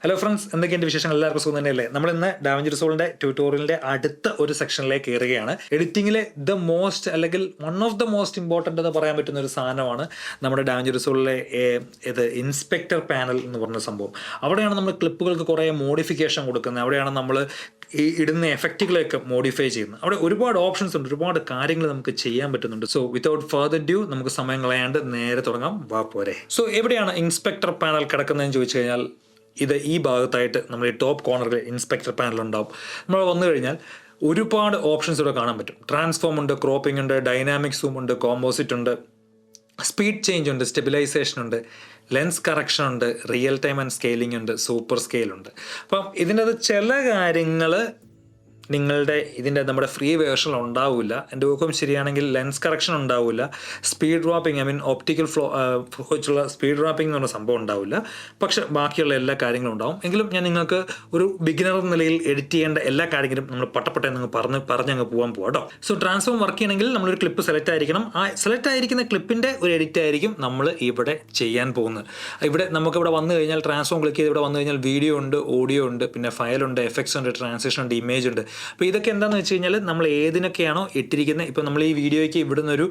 Hello friends, എന്തൊക്കെയുണ്ട് വിശേഷങ്ങൾ? എല്ലാവർക്കും സുഖം തന്നെയല്ലേ? നമ്മൾ ഇന്ന് ഡാവിഞ്ചി റിസോൾവിന്റെ ട്യൂട്ടോറിയലിന്റെ അടുത്ത ഒരു സെക്ഷനിലേക്ക് കയറുകയാണ്. എഡിറ്റിംഗിലെ ദ മോസ്റ്റ് അല്ലെങ്കിൽ one of the most important എന്ന് പറയാൻ പറ്റുന്ന ഒരു സാധനമാണ് നമ്മുടെ ഡാവിഞ്ചി റിസോൾവിലെ ഇൻസ്പെക്ടർ പാനൽ എന്ന് പറഞ്ഞ സംഭവം. അവിടെയാണ് നമ്മൾ ക്ലിപ്പുകൾക്ക് കുറേ മോഡിഫിക്കേഷൻ കൊടുക്കുന്നത്. അവിടെയാണ് നമ്മൾ ഈ ഇടുന്ന എഫക്റ്റുകളെയൊക്കെ മോഡിഫൈ ചെയ്യുന്നത്. അവിടെ ഒരുപാട് ഓപ്ഷൻസ് ഉണ്ട്, ഒരുപാട് കാര്യങ്ങൾ നമുക്ക് ചെയ്യാൻ പറ്റുന്നുണ്ട്. സോ വിത്തൗട്ട് ഫർദർ ഡ്യൂ നമുക്ക് സമയം കളയാണ്ട് നേരെ തുടങ്ങാം. വാ പോരെ. സോ എവിടെയാണ് ഇൻസ്പെക്ടർ പാനൽ കിടക്കുന്നതെന്ന് ചോദിച്ചു കഴിഞ്ഞാൽ ഇത് ഈ ഭാഗത്തായിട്ട് നമ്മൾ ഈ ടോപ്പ് കോർണറിൽ ഇൻസ്പെക്ടർ പാനൽ ഉണ്ടാവും. നമ്മൾ വന്നു കഴിഞ്ഞാൽ ഒരുപാട് ഓപ്ഷൻസ് ഇവിടെ കാണാൻ പറ്റും. ട്രാൻസ്ഫോം ഉണ്ട്, ക്രോപ്പിംഗ് ഉണ്ട്, ഡൈനാമിക് സൂം ഉണ്ട്, കോമ്പോസിറ്റ് ഉണ്ട്, സ്പീഡ് ചേഞ്ച് ഉണ്ട്, സ്റ്റെബിലൈസേഷൻ ഉണ്ട്, ലെൻസ് കറക്ഷൻ ഉണ്ട്, റിയൽ ടൈം ആൻഡ് സ്കെയിലിംഗ് ഉണ്ട്, സൂപ്പർ സ്കെയിൽ ഉണ്ട്. അപ്പം ഇതിൻ്റെ അത് ചില കാര്യങ്ങൾ ഇതിൻ്റെ നമ്മുടെ ഫ്രീ വേർഷനിൽ ഉണ്ടാവില്ല. എൻ്റെ ഊക്കം ശരിയാണെങ്കിൽ ലെൻസ് കറക്ഷൻ ഉണ്ടാവില്ല, സ്പീഡ് ഡ്രോപ്പിംഗ് ഒപ്റ്റിക്കൽ ഫ്ലോ വെച്ചുള്ള സ്പീഡ് ഡ്രോപ്പിംഗ് എന്ന് പറഞ്ഞ സംഭവം ഉണ്ടാവില്ല. പക്ഷെ ബാക്കിയുള്ള എല്ലാ കാര്യങ്ങളും ഉണ്ടാവും. എങ്കിലും ഞാൻ നിങ്ങൾക്ക് ഒരു ബിഗിനർ നിലയിൽ എഡിറ്റ് ചെയ്യേണ്ട എല്ലാ കാര്യങ്ങളും നമ്മൾ പട്ടപ്പെട്ടെ നിങ്ങൾ പറഞ്ഞങ്ങ് പോകാൻ പോകാം കേട്ടോ. സോ ട്രാൻസ്ഫോം വർക്ക് ചെയ്യണമെങ്കിൽ നമ്മളൊരു ക്ലിപ്പ് സെലക്ട് ആയിരിക്കണം. ആ സെലക്ട് ആയിരിക്കുന്ന ക്ലിപ്പിൻ്റെ ഒരു എഡിറ്റ് ആയിരിക്കും നമ്മൾ ഇവിടെ ചെയ്യാൻ പോകുന്നത്. നമുക്കിവിടെ വന്നു കഴിഞ്ഞാൽ ട്രാൻസ്ഫോം ക്ലിക്ക് ചെയ്ത് ഇവിടെ വന്നു കഴിഞ്ഞാൽ വീഡിയോ ഉണ്ട്, ഓഡിയോ ഉണ്ട്, പിന്നെ ഫയലുണ്ട്, എഫക്ട്സ് ഉണ്ട്, ട്രാൻസിഷൻ ഉണ്ട്, ഇമേജ് ഉണ്ട്. അപ്പോൾ ഇതൊക്കെ എന്താണെന്ന് വെച്ച് കഴിഞ്ഞാൽ നമ്മൾ ഏതിനൊക്കെയാണോ ഇട്ടിരിക്കുന്നത്, ഇപ്പോൾ നമ്മൾ ഈ വീഡിയോയ്ക്ക് ഇവിടുന്ന് ഒരു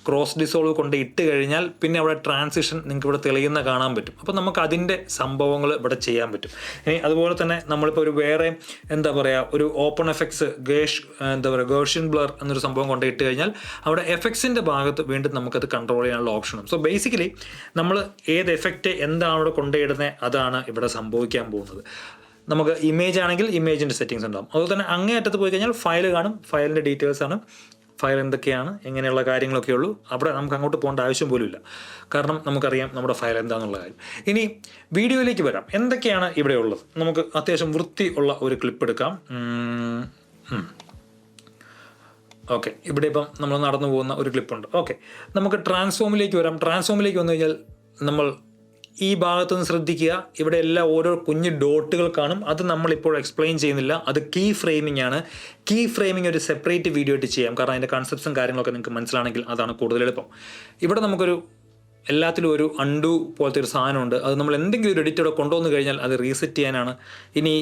ക്രോസ് ഡിസോൾവ് കൊണ്ട് ഇട്ട് കഴിഞ്ഞാൽ പിന്നെ അവിടെ ട്രാൻസിഷൻ നിങ്ങൾക്ക് ഇവിടെ തെളിയുന്ന കാണാൻ പറ്റും. അപ്പോൾ നമുക്ക് അതിൻ്റെ സംഭവങ്ങൾ ഇവിടെ ചെയ്യാൻ പറ്റും. ഇനി അതുപോലെ തന്നെ നമ്മളിപ്പോൾ ഒരു വേറെ ഒരു ഓപ്പൺ എഫക്ട്സ് ഗേർഷ്യൻ ബ്ലർ എന്നൊരു സംഭവം കൊണ്ട് ഇട്ട് കഴിഞ്ഞാൽ അവിടെ എഫക്ട്സിൻ്റെ ഭാഗത്ത് വീണ്ടും നമുക്കത് കൺട്രോൾ ചെയ്യാനുള്ള ഓപ്ഷനും. സോ ബേസിക്കലി നമ്മൾ ഏത് എഫക്റ്റ് എന്താണ് അവിടെ കൊണ്ടുപോയിടുന്നത് അതാണ് ഇവിടെ സംഭവിക്കാൻ പോകുന്നത്. നമുക്ക് ഇമേജ് ആണെങ്കിൽ ഇമേജിൻ്റെ സെറ്റിങ്സ് ഉണ്ടാകും. അതുപോലെ തന്നെ അങ്ങേ അറ്റത്ത് പോയി കഴിഞ്ഞാൽ ഫയൽ കാണും. ഫയലിൻ്റെ ഡീറ്റെയിൽസ് ആണ്, ഫയൽ എന്തൊക്കെയാണ്, എങ്ങനെയുള്ള കാര്യങ്ങളൊക്കെ ഉള്ളൂ. അവിടെ നമുക്ക് അങ്ങോട്ട് പോകേണ്ട ആവശ്യം പോലും ഇല്ല, കാരണം നമുക്കറിയാം നമ്മുടെ ഫയൽ എന്താണെന്നുള്ള കാര്യം. ഇനി വീഡിയോയിലേക്ക് വരാം. എന്തൊക്കെയാണ് ഇവിടെ ഉള്ളത്? നമുക്ക് അത്യാവശ്യം വൃത്തി ഉള്ള ഒരു ക്ലിപ്പ് എടുക്കാം. ഓക്കെ, ഇവിടെ ഇപ്പം നമ്മൾ നടന്നു പോകുന്ന ഒരു ക്ലിപ്പുണ്ട്. ഓക്കെ, നമുക്ക് ട്രാൻസ്ഫോമിലേക്ക് വരാം. ട്രാൻസ്ഫോമിലേക്ക് വന്നു കഴിഞ്ഞാൽ നമ്മൾ ഈ ഭാഗത്തുനിന്ന് ശ്രദ്ധിക്കുക, ഇവിടെ എല്ലാം ഓരോ കുഞ്ഞ് ഡോട്ടുകൾ കാണും. അത് നമ്മളിപ്പോൾ എക്സ്പ്ലെയിൻ ചെയ്യുന്നില്ല, അത് കീ ഫ്രെയിമിംഗ് ആണ്. കീ ഫ്രെയിമിംഗ് ഒരു സെപ്പറേറ്റ് വീഡിയോ ആയിട്ട് ചെയ്യാം, കാരണം അതിൻ്റെ കൺസെപ്റ്റ്സും കാര്യങ്ങളൊക്കെ നിങ്ങൾക്ക് മനസ്സിലാണെങ്കിൽ അതാണ് കൂടുതൽ എളുപ്പം. ഇവിടെ നമുക്കൊരു എല്ലാത്തിലും ഒരു അൺഡു പോലത്തെ ഒരു സാധനമുണ്ട്. അത് നമ്മൾ എന്തെങ്കിലും ഒരു എഡിറ്റോടെ കൊണ്ടുവന്നു കഴിഞ്ഞാൽ അത് റീസെറ്റ് ചെയ്യാനാണ്. ഇനി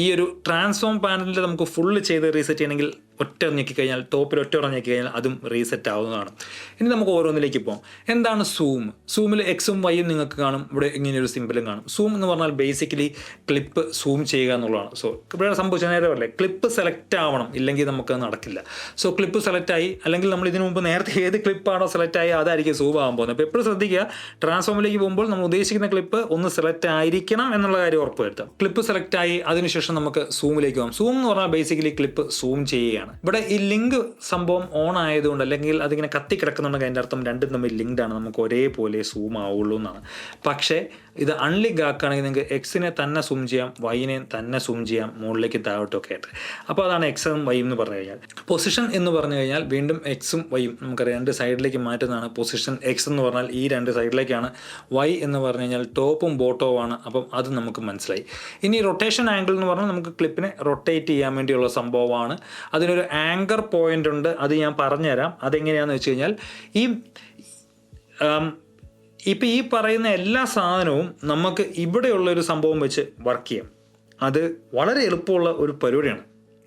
ഈ ഒരു ട്രാൻസ്ഫോം പാനലിൽ നമുക്ക് ഫുള്ള് ചെയ്ത് റീസെറ്റ് ചെയ്യണമെങ്കിൽ ഒറ്റ ഞെക്കിക്കഴിഞ്ഞാൽ ടോപ്പിൽ ഒറ്റ ഞെക്കി കഴിഞ്ഞാൽ അതും റീസെറ്റ് ആവുന്നതാണ്. ഇനി നമുക്ക് ഓരോന്നിലേക്ക് പോകാം. എന്താണ് സൂം? സൂമിൽ എക്സും വൈയും നിങ്ങൾക്ക് കാണും. ഇവിടെ ഇങ്ങനെയൊരു സിമ്പിളും കാണും. സൂം എന്ന് പറഞ്ഞാൽ ബേസിക്കലി ക്ലിപ്പ് സൂം ചെയ്യുക എന്നുള്ളതാണ്. സോ ഇവിടെ സംഭവിച്ച നേരെ പറയല്ലേ, ക്ലിപ്പ് സെലക്ട് ആവണം, ഇല്ലെങ്കിൽ നമുക്ക് നടക്കില്ല. സോ ക്ലിപ്പ് സെലക്ട് ആയി, അല്ലെങ്കിൽ നമ്മൾ ഇതിനു മുമ്പ് നേരത്തെ ഏത് ക്ലിപ്പാണോ സെലക്ട് ആയി അതായിരിക്കും സൂം ആകാൻ പോകുന്നത്. അപ്പോൾ എപ്പോഴും ശ്രദ്ധിക്കുക, ട്രാൻസ്ഫോമിലേക്ക് പോകുമ്പോൾ നമ്മൾ ഉദ്ദേശിക്കുന്ന ക്ലിപ്പ് ഒന്ന് സെലക്ട് ആയിരിക്കണം എന്നുള്ള കാര്യം ഉറപ്പ് വരുത്താം. ക്ലിപ്പ് സെലക്ട് ആയി, അതിനുശേഷം നമുക്ക് സൂമിലേക്ക് പോകാം. സൂം എന്ന് പറഞ്ഞാൽ ബേസിക്കലി ക്ലിപ്പ് സൂം ചെയ്യുകയാണ്. ഇവിടെ ഈ ലിങ്ക് സംഭവം ഓൺ ആയതുകൊണ്ട്, അല്ലെങ്കിൽ അതിങ്ങനെ കത്തി കിടക്കുന്നുണ്ടെങ്കിൽ അതിൻ്റെ അർത്ഥം രണ്ടും തമ്മിൽ ലിങ്ക്ഡ് ആണ്, നമുക്ക് ഒരേപോലെ സൂം ആവുള്ളൂ എന്നാണ്. പക്ഷേ ഇത് അൺലിങ്ക് ആക്കുകയാണെങ്കിൽ നിങ്ങൾക്ക് എക്സിനെ തന്നെ സൂം ചെയ്യാം, വൈനെ തന്നെ സൂം ചെയ്യാം, മുകളിലേക്ക് താഴോട്ടൊക്കെ ആയിട്ട്. അപ്പോൾ അതാണ് എക്സും വൈയും എന്ന് പറഞ്ഞു കഴിഞ്ഞാൽ. പൊസിഷൻ എന്ന് പറഞ്ഞു കഴിഞ്ഞാൽ വീണ്ടും എക്സും വൈയും നമുക്കറിയാം രണ്ട് സൈഡിലേക്ക് മാറ്റുന്നതാണ് പൊസിഷൻ. എക്സ് എന്ന് പറഞ്ഞാൽ ഈ രണ്ട് സൈഡിലേക്കാണ്, വൈ എന്ന് പറഞ്ഞു കഴിഞ്ഞാൽ ടോപ്പും ബോട്ടവുമാണ്. അപ്പം അത് നമുക്ക് മനസ്സിലായി. ഇനി റൊട്ടേഷൻ ആംഗിൾ എന്ന് പറഞ്ഞാൽ നമുക്ക് ക്ലിപ്പിനെ റൊട്ടേറ്റ് ചെയ്യാൻ വേണ്ടിയുള്ള സംഭവമാണ്. അതിനൊരു ആങ്കർ പോയിന്റ് ഉണ്ട്, അത് ഞാൻ പറഞ്ഞുതരാം. അതെങ്ങനെയാണെന്ന് വെച്ച് കഴിഞ്ഞാൽ ഇപ്പം ഈ പറയുന്ന എല്ലാ സാധനവും നമുക്ക് ഇവിടെയുള്ളൊരു സംഭവം വെച്ച് വർക്ക് ചെയ്യാം. അത് വളരെ എളുപ്പമുള്ള ഒരു പരിപാടിയാണ്.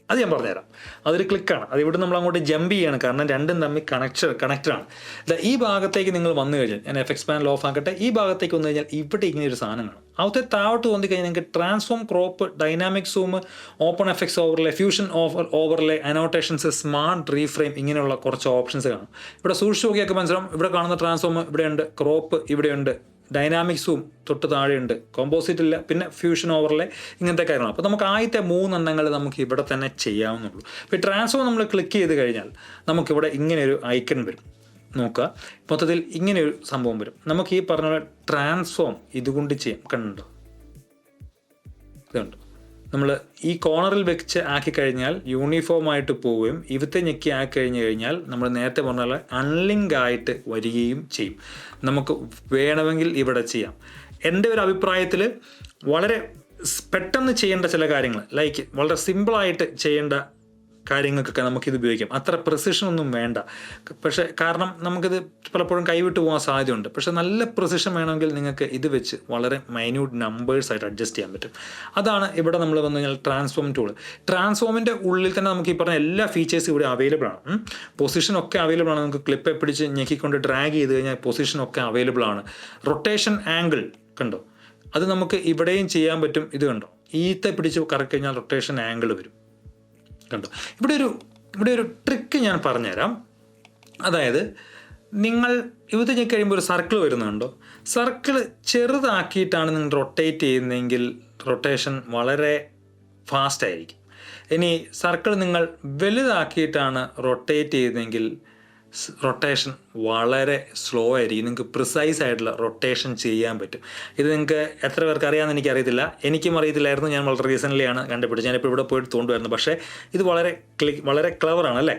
അത് ഞാൻ പറഞ്ഞുതരാം. അതൊരു ക്ലിക്കാണ്. അത് ഇവിടെ നമ്മൾ അങ്ങോട്ട് ജമ്പ് ചെയ്യാണ്, കാരണം രണ്ടും തമ്മിൽ കണക്റ്റഡാണ്. ഈ ഭാഗത്തേക്ക് നിങ്ങൾ വന്നു കഴിഞ്ഞാൽ, ഞാൻ എഫക്ട്സ് പാനൽ ഓഫ് ആക്കട്ടെ, ഈ ഭാഗത്തേക്ക് വന്നു കഴിഞ്ഞാൽ ഇവിടെ ഇങ്ങനെ ഒരു സാധനം കാണും. അവിടുത്തെ താഴോട്ട് വന്നു കഴിഞ്ഞാൽ നിങ്ങൾക്ക് transform, crop, dynamic zoom, open effects overlay, fusion overlay, annotations, smart reframe, ഇങ്ങനെയുള്ള കുറച്ച് ഓപ്ഷൻസ് കാണും. ഇവിടെ സൂക്ഷിച്ച് നോക്കിയൊക്കെ മനസ്സിലാവും. ഇവിടെ കാണുന്ന ട്രാൻസ്ഫോം ഇവിടെയുണ്ട്, ക്രോപ്പ് ഇവിടെയുണ്ട്, ഡൈനാമിക് സൂം തൊട്ട് താഴെയുണ്ട്, കോമ്പോസിറ്റ് ഇല്ല, പിന്നെ ഫ്യൂഷൻ ഓവർലേ, ഇങ്ങനത്തെ കാര്യങ്ങൾ. അപ്പോൾ നമുക്ക് ആദ്യത്തെ 3 എണ്ണങ്ങൾ നമുക്ക് ഇവിടെ തന്നെ ചെയ്യാവുന്നുള്ളൂ. ഇപ്പോൾ ഈ ട്രാൻസ്ഫോം നമ്മൾ ക്ലിക്ക് ചെയ്ത് കഴിഞ്ഞാൽ നമുക്കിവിടെ ഇങ്ങനെയൊരു ഐക്കൺ വരും. നോക്കുക, മൊത്തത്തിൽ ഇങ്ങനെയൊരു സംഭവം വരും. നമുക്ക് ഈ പറഞ്ഞ ട്രാൻസ്ഫോം ഇതുകൊണ്ട് ചെയ്യാം. കണ്ടോ, ഇതുണ്ട്. നമ്മൾ ഈ കോർണറിൽ വെച്ച് ആക്കി കഴിഞ്ഞാൽ യൂണിഫോം ആയിട്ട് പോവുകയും ഇവത്തെ ഞെക്കി ആക്കി കഴിഞ്ഞാൽ നമ്മൾ നേരത്തെ പറഞ്ഞ പോലെ അൺലിങ്ക് ആയിട്ട് വരികയും ചെയ്യും. നമുക്ക് വേണമെങ്കിൽ ഇവിടെ ചെയ്യാം. എൻ്റെ ഒരു അഭിപ്രായത്തിൽ വളരെ പെട്ടെന്ന് ചെയ്യേണ്ട ചില കാര്യങ്ങൾ, ലൈക്ക് വളരെ സിമ്പിളായിട്ട് ചെയ്യേണ്ട കാര്യങ്ങൾക്കൊക്കെ നമുക്കിത് ഉപയോഗിക്കാം. അത്ര പ്രിസിഷൻ ഒന്നും വേണ്ട. പക്ഷേ കാരണം നമുക്കിത് പലപ്പോഴും കൈവിട്ട് പോകാൻ സാധ്യതയുണ്ട്. പക്ഷേ നല്ല പ്രിസിഷൻ വേണമെങ്കിൽ നിങ്ങൾക്ക് ഇത് വെച്ച് വളരെ മൈന്യൂട്ട് നമ്പേഴ്സായിട്ട് അഡ്ജസ്റ്റ് ചെയ്യാൻ പറ്റും. അതാണ് ഇവിടെ നമ്മൾ വന്നു കഴിഞ്ഞാൽ ട്രാൻസ്ഫോം ടൂൾ. ട്രാൻസ്ഫോമിൻ്റെ ഉള്ളിൽ തന്നെ നമുക്ക് ഈ പറഞ്ഞ എല്ലാ ഫീച്ചേഴ്സും ഇവിടെ അവൈലബിൾ ആണ്. പൊസിഷനൊക്കെ അവൈലബിൾ ആണ്. നമുക്ക് ക്ലിപ്പ് പിടിച്ച് ഞെക്കിക്കൊണ്ട് ഡ്രാഗ് ചെയ്ത് കഴിഞ്ഞാൽ പൊസിഷനൊക്കെ അവൈലബിൾ ആണ്. റൊട്ടേഷൻ ആംഗിൾ കണ്ടോ, അത് നമുക്ക് ഇവിടെയും ചെയ്യാൻ പറ്റും. ഇത് കണ്ടോ, ഈത്തെ പിടിച്ച് കറക്കി കഴിഞ്ഞാൽ റൊട്ടേഷൻ ആംഗിൾ വരും കണ്ടോ. ഇവിടെ ഒരു ട്രിക്ക് ഞാൻ പറഞ്ഞുതരാം. അതായത് നിങ്ങൾ ഇത് ഞെക്കി കഴിയുമ്പോൾ ഒരു സർക്കിൾ വരുന്നുണ്ടോ, സർക്കിൾ ചെറുതാക്കിയിട്ടാണ് നിങ്ങൾ റൊട്ടേറ്റ് ചെയ്യുന്നതെങ്കിൽ റൊട്ടേഷൻ വളരെ ഫാസ്റ്റ് ആയിരിക്കും. ഇനി സർക്കിൾ നിങ്ങൾ വലുതാക്കിയിട്ടാണ് റൊട്ടേറ്റ് ചെയ്യുന്നതെങ്കിൽ റൊട്ടേഷൻ വളരെ സ്ലോ ആയിരിക്കും. നിങ്ങൾക്ക് പ്രിസൈസ് ആയിട്ടുള്ള റൊട്ടേഷൻ ചെയ്യാൻ പറ്റും. ഇത് നിങ്ങൾക്ക് എത്ര പേർക്ക് അറിയാമെന്ന് എനിക്കറിയത്തില്ല. എനിക്കും അറിയത്തില്ലായിരുന്നു. ഞാൻ വളരെ റീസെൻ്റ്ലിയാണ് കണ്ടുപിടിച്ചത്. ഞാനിപ്പോൾ ഇവിടെ പോയിട്ട് തോണ്ടുമായിരുന്നു. പക്ഷേ ഇത് വളരെ ക്ലവറാണ് അല്ലേ.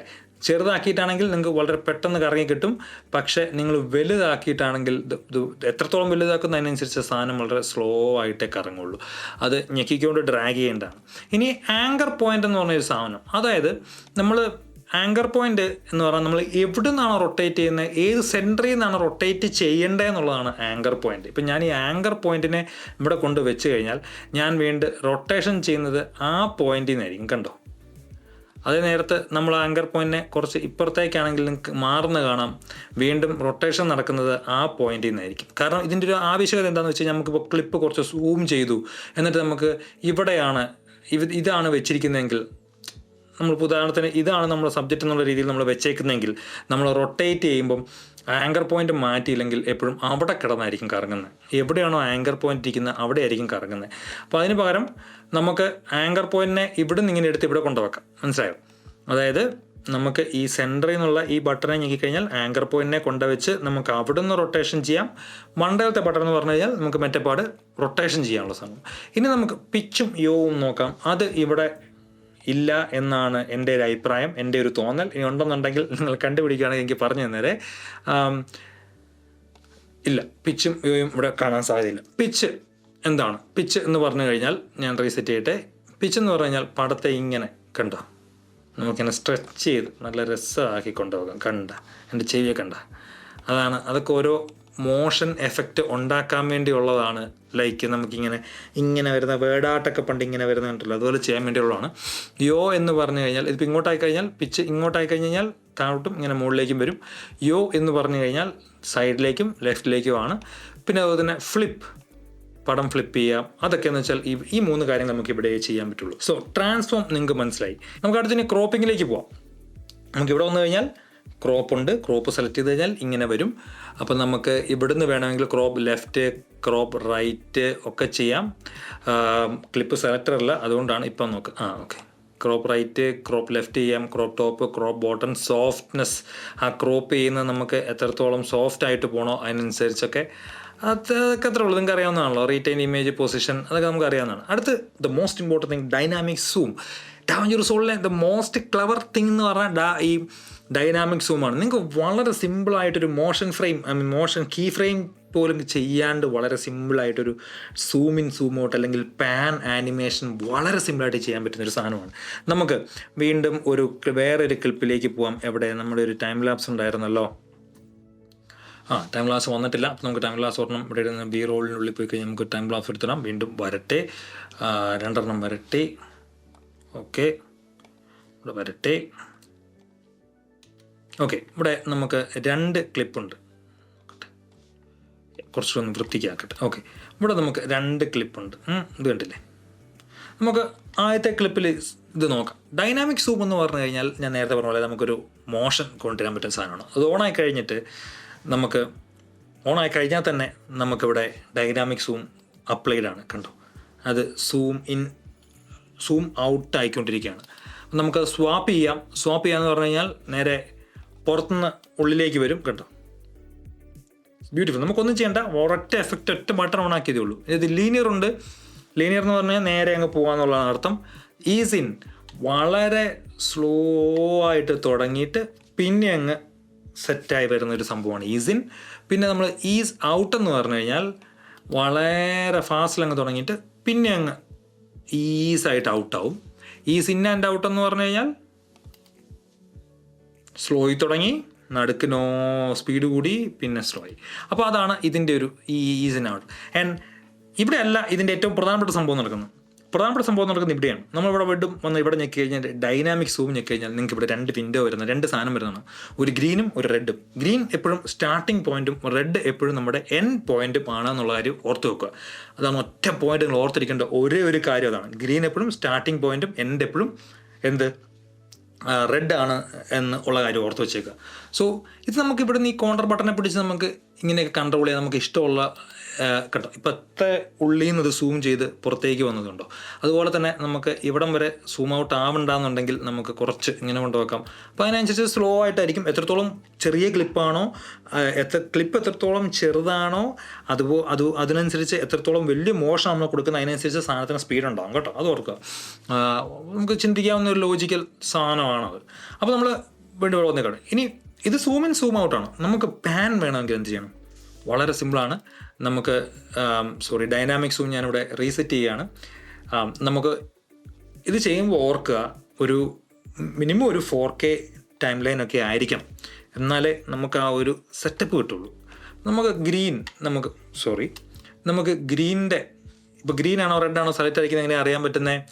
ചെറുതാക്കിയിട്ടാണെങ്കിൽ നിങ്ങൾക്ക് വളരെ പെട്ടെന്ന് കറങ്ങി കിട്ടും. പക്ഷേ നിങ്ങൾ വലുതാക്കിയിട്ടാണെങ്കിൽ ഇത് എത്രത്തോളം വലുതാക്കുന്ന അതിനനുസരിച്ച് സാധനം വളരെ സ്ലോ ആയിട്ടേ കറങ്ങുള്ളൂ. അത് ഞെക്കിക്കൊണ്ട് ഡ്രാഗ് ചെയ്യേണ്ടതാണ്. ഇനി ആങ്കർ പോയിൻ്റ് എന്ന് പറഞ്ഞൊരു സാധനം, അതായത് നമ്മൾ ആങ്കർ പോയിന്റ് എന്ന് പറഞ്ഞാൽ നമ്മൾ എവിടെ നിന്നാണ് റൊട്ടേറ്റ് ചെയ്യുന്നത്, ഏത് സെൻറ്ററിൽ നിന്നാണ് റൊട്ടേറ്റ് ചെയ്യേണ്ടത് എന്നുള്ളതാണ് ആങ്കർ പോയിന്റ്. ഇപ്പം ഞാൻ ഈ ആങ്കർ പോയിന്റിനെ ഇവിടെ കൊണ്ട് വെച്ച് കഴിഞ്ഞാൽ ഞാൻ വീണ്ടും റൊട്ടേഷൻ ചെയ്യുന്നത് ആ പോയിന്റിൽ നിന്നായിരിക്കും കണ്ടോ. അതേ നേരത്ത് നമ്മൾ ആങ്കർ പോയിന്റിനെ കുറച്ച് ഇപ്പുറത്തേക്കാണെങ്കിൽ നിങ്ങൾക്ക് മാറുന്ന കാണാം, വീണ്ടും റൊട്ടേഷൻ നടക്കുന്നത് ആ പോയിന്റിൽ നിന്നായിരിക്കും. കാരണം ഇതിൻ്റെ ഒരു ആവശ്യകത എന്താണെന്ന് വെച്ച് കഴിഞ്ഞാൽ നമുക്കിപ്പോൾ ക്ലിപ്പ് കുറച്ച് സൂം ചെയ്തു, എന്നിട്ട് നമുക്ക് ഇതാണ് വെച്ചിരിക്കുന്നതെങ്കിൽ, നമ്മൾ ഉദാഹരണത്തിന് ഇതാണ് നമ്മുടെ സബ്ജക്റ്റ് എന്നുള്ള രീതിയിൽ നമ്മൾ വെച്ചേക്കുന്നതെങ്കിൽ നമ്മൾ റൊട്ടേറ്റ് ചെയ്യുമ്പം ആങ്കർ പോയിന്റ് മാറ്റിയില്ലെങ്കിൽ എപ്പോഴും അവിടെ കിടന്നായിരിക്കും കറങ്ങുന്നത്. എവിടെയാണോ ആങ്കർ പോയിന്റ് ഇരിക്കുന്നത് അവിടെ ആയിരിക്കും കറങ്ങുന്നത്. അപ്പോൾ അതിന് പകരം നമുക്ക് ആങ്കർ പോയിന്റിനെ ഇവിടെ നിന്ന് ഇങ്ങനെ എടുത്ത് ഇവിടെ കൊണ്ടുവെക്കാം. മനസ്സിലായോ? അതായത് നമുക്ക് ഈ സെൻറ്ററിൽ നിന്നുള്ള ഈ ബട്ടനെ ഞെക്കിക്കഴിഞ്ഞാൽ ആങ്കർ പോയിന്റിനെ കൊണ്ടുവച്ച് നമുക്ക് അവിടെ നിന്ന് റൊട്ടേഷൻ ചെയ്യാം. മണ്ടലത്തെ ബട്ടൺ എന്ന് പറഞ്ഞു കഴിഞ്ഞാൽ നമുക്ക് മറ്റേപാട് റൊട്ടേഷൻ ചെയ്യാനുള്ള സമയം. ഇനി നമുക്ക് പിച്ചും യോവും നോക്കാം. അത് ഇവിടെ ഇല്ല എന്നാണ് എൻ്റെ ഒരു അഭിപ്രായം, എൻ്റെ ഒരു തോന്നൽ. ഇനി ഉണ്ടെന്നുണ്ടെങ്കിൽ നിങ്ങൾ കണ്ടുപിടിക്കുകയാണെങ്കിൽ എനിക്ക് പറഞ്ഞു തന്നേരെ. ഇല്ല, പിച്ചും യോയും ഇവിടെ കാണാൻ സാധ്യതയില്ല. പിച്ച് എന്താണ്? പിച്ച് എന്ന് പറഞ്ഞു കഴിഞ്ഞാൽ ഞാൻ റീസെറ്റ് ചെയ്യട്ടെ. പിച്ച് എന്ന് പറഞ്ഞു കഴിഞ്ഞാൽ പടത്തെ ഇങ്ങനെ കണ്ടോ, നമുക്കിങ്ങനെ സ്ട്രെച്ച് ചെയ്ത് നല്ല രസമാക്കി കൊണ്ടുപോകാം. എൻ്റെ ചെവിയെ അതൊക്കെ ഓരോ മോഷൻ എഫക്റ്റ് ഉണ്ടാക്കാൻ വേണ്ടിയുള്ളതാണ്. ലൈക്ക് നമുക്കിങ്ങനെ വരുന്ന വേർഡാട്ടൊക്കെ പണ്ട് ഇങ്ങനെ വരുന്നുണ്ടല്ലോ, അതുപോലെ ചെയ്യാൻ വേണ്ടിയുള്ളതാണ്. യോ എന്ന് പറഞ്ഞു കഴിഞ്ഞാൽ ഇതിപ്പോൾ ഇങ്ങോട്ടായി കഴിഞ്ഞാൽ, പിച്ച് ഇങ്ങോട്ടായി കഴിഞ്ഞാൽ താഴോട്ടും ഇങ്ങനെ മുകളിലേക്കും വരും. യോ എന്ന് പറഞ്ഞു കഴിഞ്ഞാൽ സൈഡിലേക്കും ലെഫ്റ്റിലേക്കുമാണ്. പിന്നെ അതുപോലെ തന്നെ പടം ഫ്ലിപ്പ് ചെയ്യാം. അതൊക്കെയെന്ന് വെച്ചാൽ ഈ 3 കാര്യങ്ങൾ നമുക്ക് ഇവിടെ ചെയ്യാൻ പറ്റുള്ളൂ. സോ ട്രാൻസ്ഫോം നിങ്ങൾക്ക് മനസ്സിലായി. നമുക്ക് അടുത്തിന് ക്രോപ്പിങ്ങിലേക്ക് പോവാം. നമുക്കിവിടെ വന്നു കഴിഞ്ഞാൽ ക്രോപ്പ് സെലക്ട് ചെയ്ത് കഴിഞ്ഞാൽ ഇങ്ങനെ വരും. അപ്പം നമുക്ക് ഇവിടുന്ന് വേണമെങ്കിൽ ക്രോപ്പ് ലെഫ്റ്റ്, ക്രോപ്പ് റൈറ്റ് ഒക്കെ ചെയ്യാം. ക്ലിപ്പ് സെലക്ടർ അല്ല, അതുകൊണ്ടാണ് ഇപ്പം നോക്ക്. Okay, crop right, crop left ചെയ്യാം, crop top, crop bottom, softness. ആ ക്രോപ്പ് ചെയ്യുന്നത് നമുക്ക് എത്രത്തോളം സോഫ്റ്റ് ആയിട്ട് പോകണോ അതിനനുസരിച്ചൊക്കെ അതൊക്കെ അത്ര ഉള്ളൂ. നിങ്ങൾക്ക് അറിയാവുന്നതാണല്ലോ. റീറ്റെയിൻ ഇമേജ്, പൊസിഷൻ, അതൊക്കെ നമുക്ക് അറിയാവുന്നതാണ്. അടുത്ത് the most important thing, dynamic zoom. DaVinci റിസോൾവിലെ ദ മോസ്റ്റ് ക്ലവർ തിങ് എന്ന് പറഞ്ഞാൽ ഈ ഡൈനാമിക് സൂമാണ്. നിങ്ങൾക്ക് വളരെ സിമ്പിളായിട്ടൊരു മോഷൻ കീ ഫ്രെയിം പോലും ചെയ്യാണ്ട് വളരെ സിമ്പിളായിട്ടൊരു സൂം ഇൻ, സൂം ഔട്ട് അല്ലെങ്കിൽ പാൻ ആനിമേഷൻ വളരെ സിമ്പിളായിട്ട് ചെയ്യാൻ പറ്റുന്നൊരു സാധനമാണ്. നമുക്ക് വീണ്ടും വേറൊരു ക്ലിപ്പിലേക്ക് പോവാം. എവിടെ നമ്മുടെ ഒരു ടൈം ലാപ്സ് ഉണ്ടായിരുന്നല്ലോ. ടൈം ലാപ്സ് വന്നിട്ടില്ല. അപ്പോൾ നമുക്ക് ടൈം ലാപ്സ് ഒരെണ്ണം ഇവിടെ ഇരുന്ന് ബി റോളിനുള്ളിൽ പോയി കഴിഞ്ഞാൽ നമുക്ക് ടൈം ലാപ്സ് എടുത്തിടാം. വീണ്ടും വരട്ടെ, 2 വരട്ടെ. ഓക്കെ, ഇവിടെ വരട്ടെ. ഓക്കെ, ഇവിടെ നമുക്ക് 2 ക്ലിപ്പുണ്ട്. കുറച്ചൊന്ന് വൃത്തിക്കാക്കട്ടെ. ഓക്കെ, ഇവിടെ നമുക്ക് 2 ക്ലിപ്പുണ്ട്. ഇത് കണ്ടില്ലേ? നമുക്ക് ആദ്യത്തെ ക്ലിപ്പിൽ ഇത് നോക്കാം. ഡൈനാമിക് സൂം എന്ന് പറഞ്ഞു കഴിഞ്ഞാൽ ഞാൻ നേരത്തെ പറഞ്ഞ പോലെ നമുക്കൊരു മോഷൻ കൊണ്ടുവരാൻ പറ്റുന്ന സാധനമാണ്. അത് ഓണായി കഴിഞ്ഞാൽ തന്നെ നമുക്കിവിടെ ഡൈനാമിക് സൂം അപ്ലൈഡ് ആണ്. കണ്ടോ, അത് സൂം ഇൻ, സൂം ഔട്ട് ആയിക്കൊണ്ടിരിക്കുകയാണ്. നമുക്കത് സ്വാപ്പ് ചെയ്യാമെന്ന് പറഞ്ഞു കഴിഞ്ഞാൽ നേരെ പുറത്തുനിന്ന് ഉള്ളിലേക്ക് വരും. കണ്ടോ, ബ്യൂട്ടിഫുൾ. നമുക്കൊന്നും ചെയ്യേണ്ട, ഒരൊറ്റ എഫക്റ്റ്, ഒറ്റ ബട്ടൺ ഓൺ ആക്കിയതേ ഉള്ളൂ. ഇത് ലീനിയർ ഉണ്ട്. ലീനിയർ എന്ന് പറഞ്ഞാൽ നേരെ അങ്ങ് പോകാമെന്നുള്ളതാണ് അർത്ഥം. ഈസ് ഇൻ വളരെ സ്ലോ ആയിട്ട് തുടങ്ങിയിട്ട് പിന്നെ അങ്ങ് സെറ്റായി വരുന്നൊരു സംഭവമാണ് ഈസ് ഇൻ. പിന്നെ നമ്മൾ ഈസ് ഔട്ട് എന്ന് പറഞ്ഞു കഴിഞ്ഞാൽ വളരെ ഫാസ്റ്റിൽ അങ്ങ് തുടങ്ങിയിട്ട് പിന്നെ അങ്ങ് ഈസായിട്ട് ഔട്ടാവും. ഈസ് ഇൻ ആൻഡ് ഔട്ട് എന്ന് പറഞ്ഞു കഴിഞ്ഞാൽ സ്ലോയി തുടങ്ങി, നടുക്ക് നോ സ്പീഡ് കൂടി, പിന്നെ സ്ലോയി. അപ്പോൾ അതാണ് ഇതിൻ്റെ ഒരു ഈസ് ആൻഡ് ഔട്ട്. ആൻഡ് ഇവിടെ അല്ല ഇതിൻ്റെ ഏറ്റവും പ്രധാനപ്പെട്ട സംഭവം നടക്കുന്നത്. ഇവിടെയാണ്. നമ്മളിവിടെ വന്ന് ഇവിടെ ഞെക്കി കഴിഞ്ഞാൽ ഡൈനാമിക് സൂം ഞെക്കി കഴിഞ്ഞാൽ നിങ്ങൾക്ക് ഇവിടെ 2 വിൻഡോ വരുന്നത്, 2 സാധനം വരുന്നതാണ്. ഒരു ഗ്രീനും ഒരു റെഡും. ഗ്രീൻ എപ്പോഴും സ്റ്റാർട്ടിംഗ് പോയിന്റും റെഡ് എപ്പോഴും നമ്മുടെ എൻഡ് പോയിന്റും ആണെന്നുള്ള കാര്യം ഓർത്ത് വെക്കുക. അതാണ് ഒറ്റ പോയിന്റ് നിങ്ങൾ ഓർത്തിരിക്കേണ്ട ഒരേ ഒരു കാര്യം അതാണ്. ഗ്രീൻ എപ്പോഴും സ്റ്റാർട്ടിംഗ് പോയിന്റും എൻഡ് എപ്പോഴും റെഡ് ആണ് എന്ന് ഉള്ള കാര്യം ഓർത്ത് വെച്ചേക്കുക. സോ ഇത് നമുക്ക് ഇവിടെ നിന്ന് ഈ കോണ്ടർ ബട്ടനെ പിടിച്ച് നമുക്ക് ഇങ്ങനെയൊക്കെ കൺട്രോൾ ചെയ്യാൻ നമുക്ക് ഇഷ്ടമുള്ള കേട്ടോ. ഇപ്പം എത്ര ഉള്ളിൽ നിന്ന് ഇത് സൂം ചെയ്ത് പുറത്തേക്ക് വന്നതുണ്ടോ, അതുപോലെ തന്നെ നമുക്ക് ഇവിടം വരെ സൂം ഔട്ട് ആവണ്ടെന്നുണ്ടെങ്കിൽ നമുക്ക് കുറച്ച് ഇങ്ങനെ കൊണ്ടുവെക്കാം. അപ്പോൾ അതിനനുസരിച്ച് സ്ലോ ആയിട്ടായിരിക്കും. എത്രത്തോളം ചെറിയ ക്ലിപ്പാണോ, ക്ലിപ്പ് എത്രത്തോളം ചെറുതാണോ, അതിനനുസരിച്ച് എത്രത്തോളം വലിയ മോഷൻ നമ്മൾ കൊടുക്കുന്ന അതിനനുസരിച്ച് സാധനത്തിന് സ്പീഡ് ഉണ്ടാകും കേട്ടോ. അത് ഓർക്കുക. നമുക്ക് ചിന്തിക്കാവുന്ന ഒരു ലോജിക്കൽ സാധനമാണത്. അപ്പോൾ നമ്മൾ വീണ്ടും വന്നേക്കാണ്. ഇനി ഇത് സൂം ഇൻ സൂം ഔട്ടാണ്. നമുക്ക് പാൻ വേണമെങ്കിൽ എന്ത് ചെയ്യണം? വളരെ സിമ്പിളാണ്. നമുക്ക് ഡൈനാമിക് സൂം ഞാനിവിടെ റീസെറ്റ് ചെയ്യുകയാണ്. നമുക്ക് ഇത് ചെയ്യുമ്പോൾ ഓർക്കുക, ഒരു മിനിമം ഒരു 4K ടൈം ലൈനൊക്കെ ആയിരിക്കണം, എന്നാലേ നമുക്ക് ആ ഒരു സെറ്റപ്പ് കിട്ടുള്ളൂ. നമുക്ക് ഗ്രീനിൻ്റെ ഇപ്പോൾ ഗ്രീൻ ആണോ റെഡ് ആണോ സെലക്ട് ആയിരിക്കുന്നത് എങ്ങനെ അറിയാൻ പറ്റുന്നത്?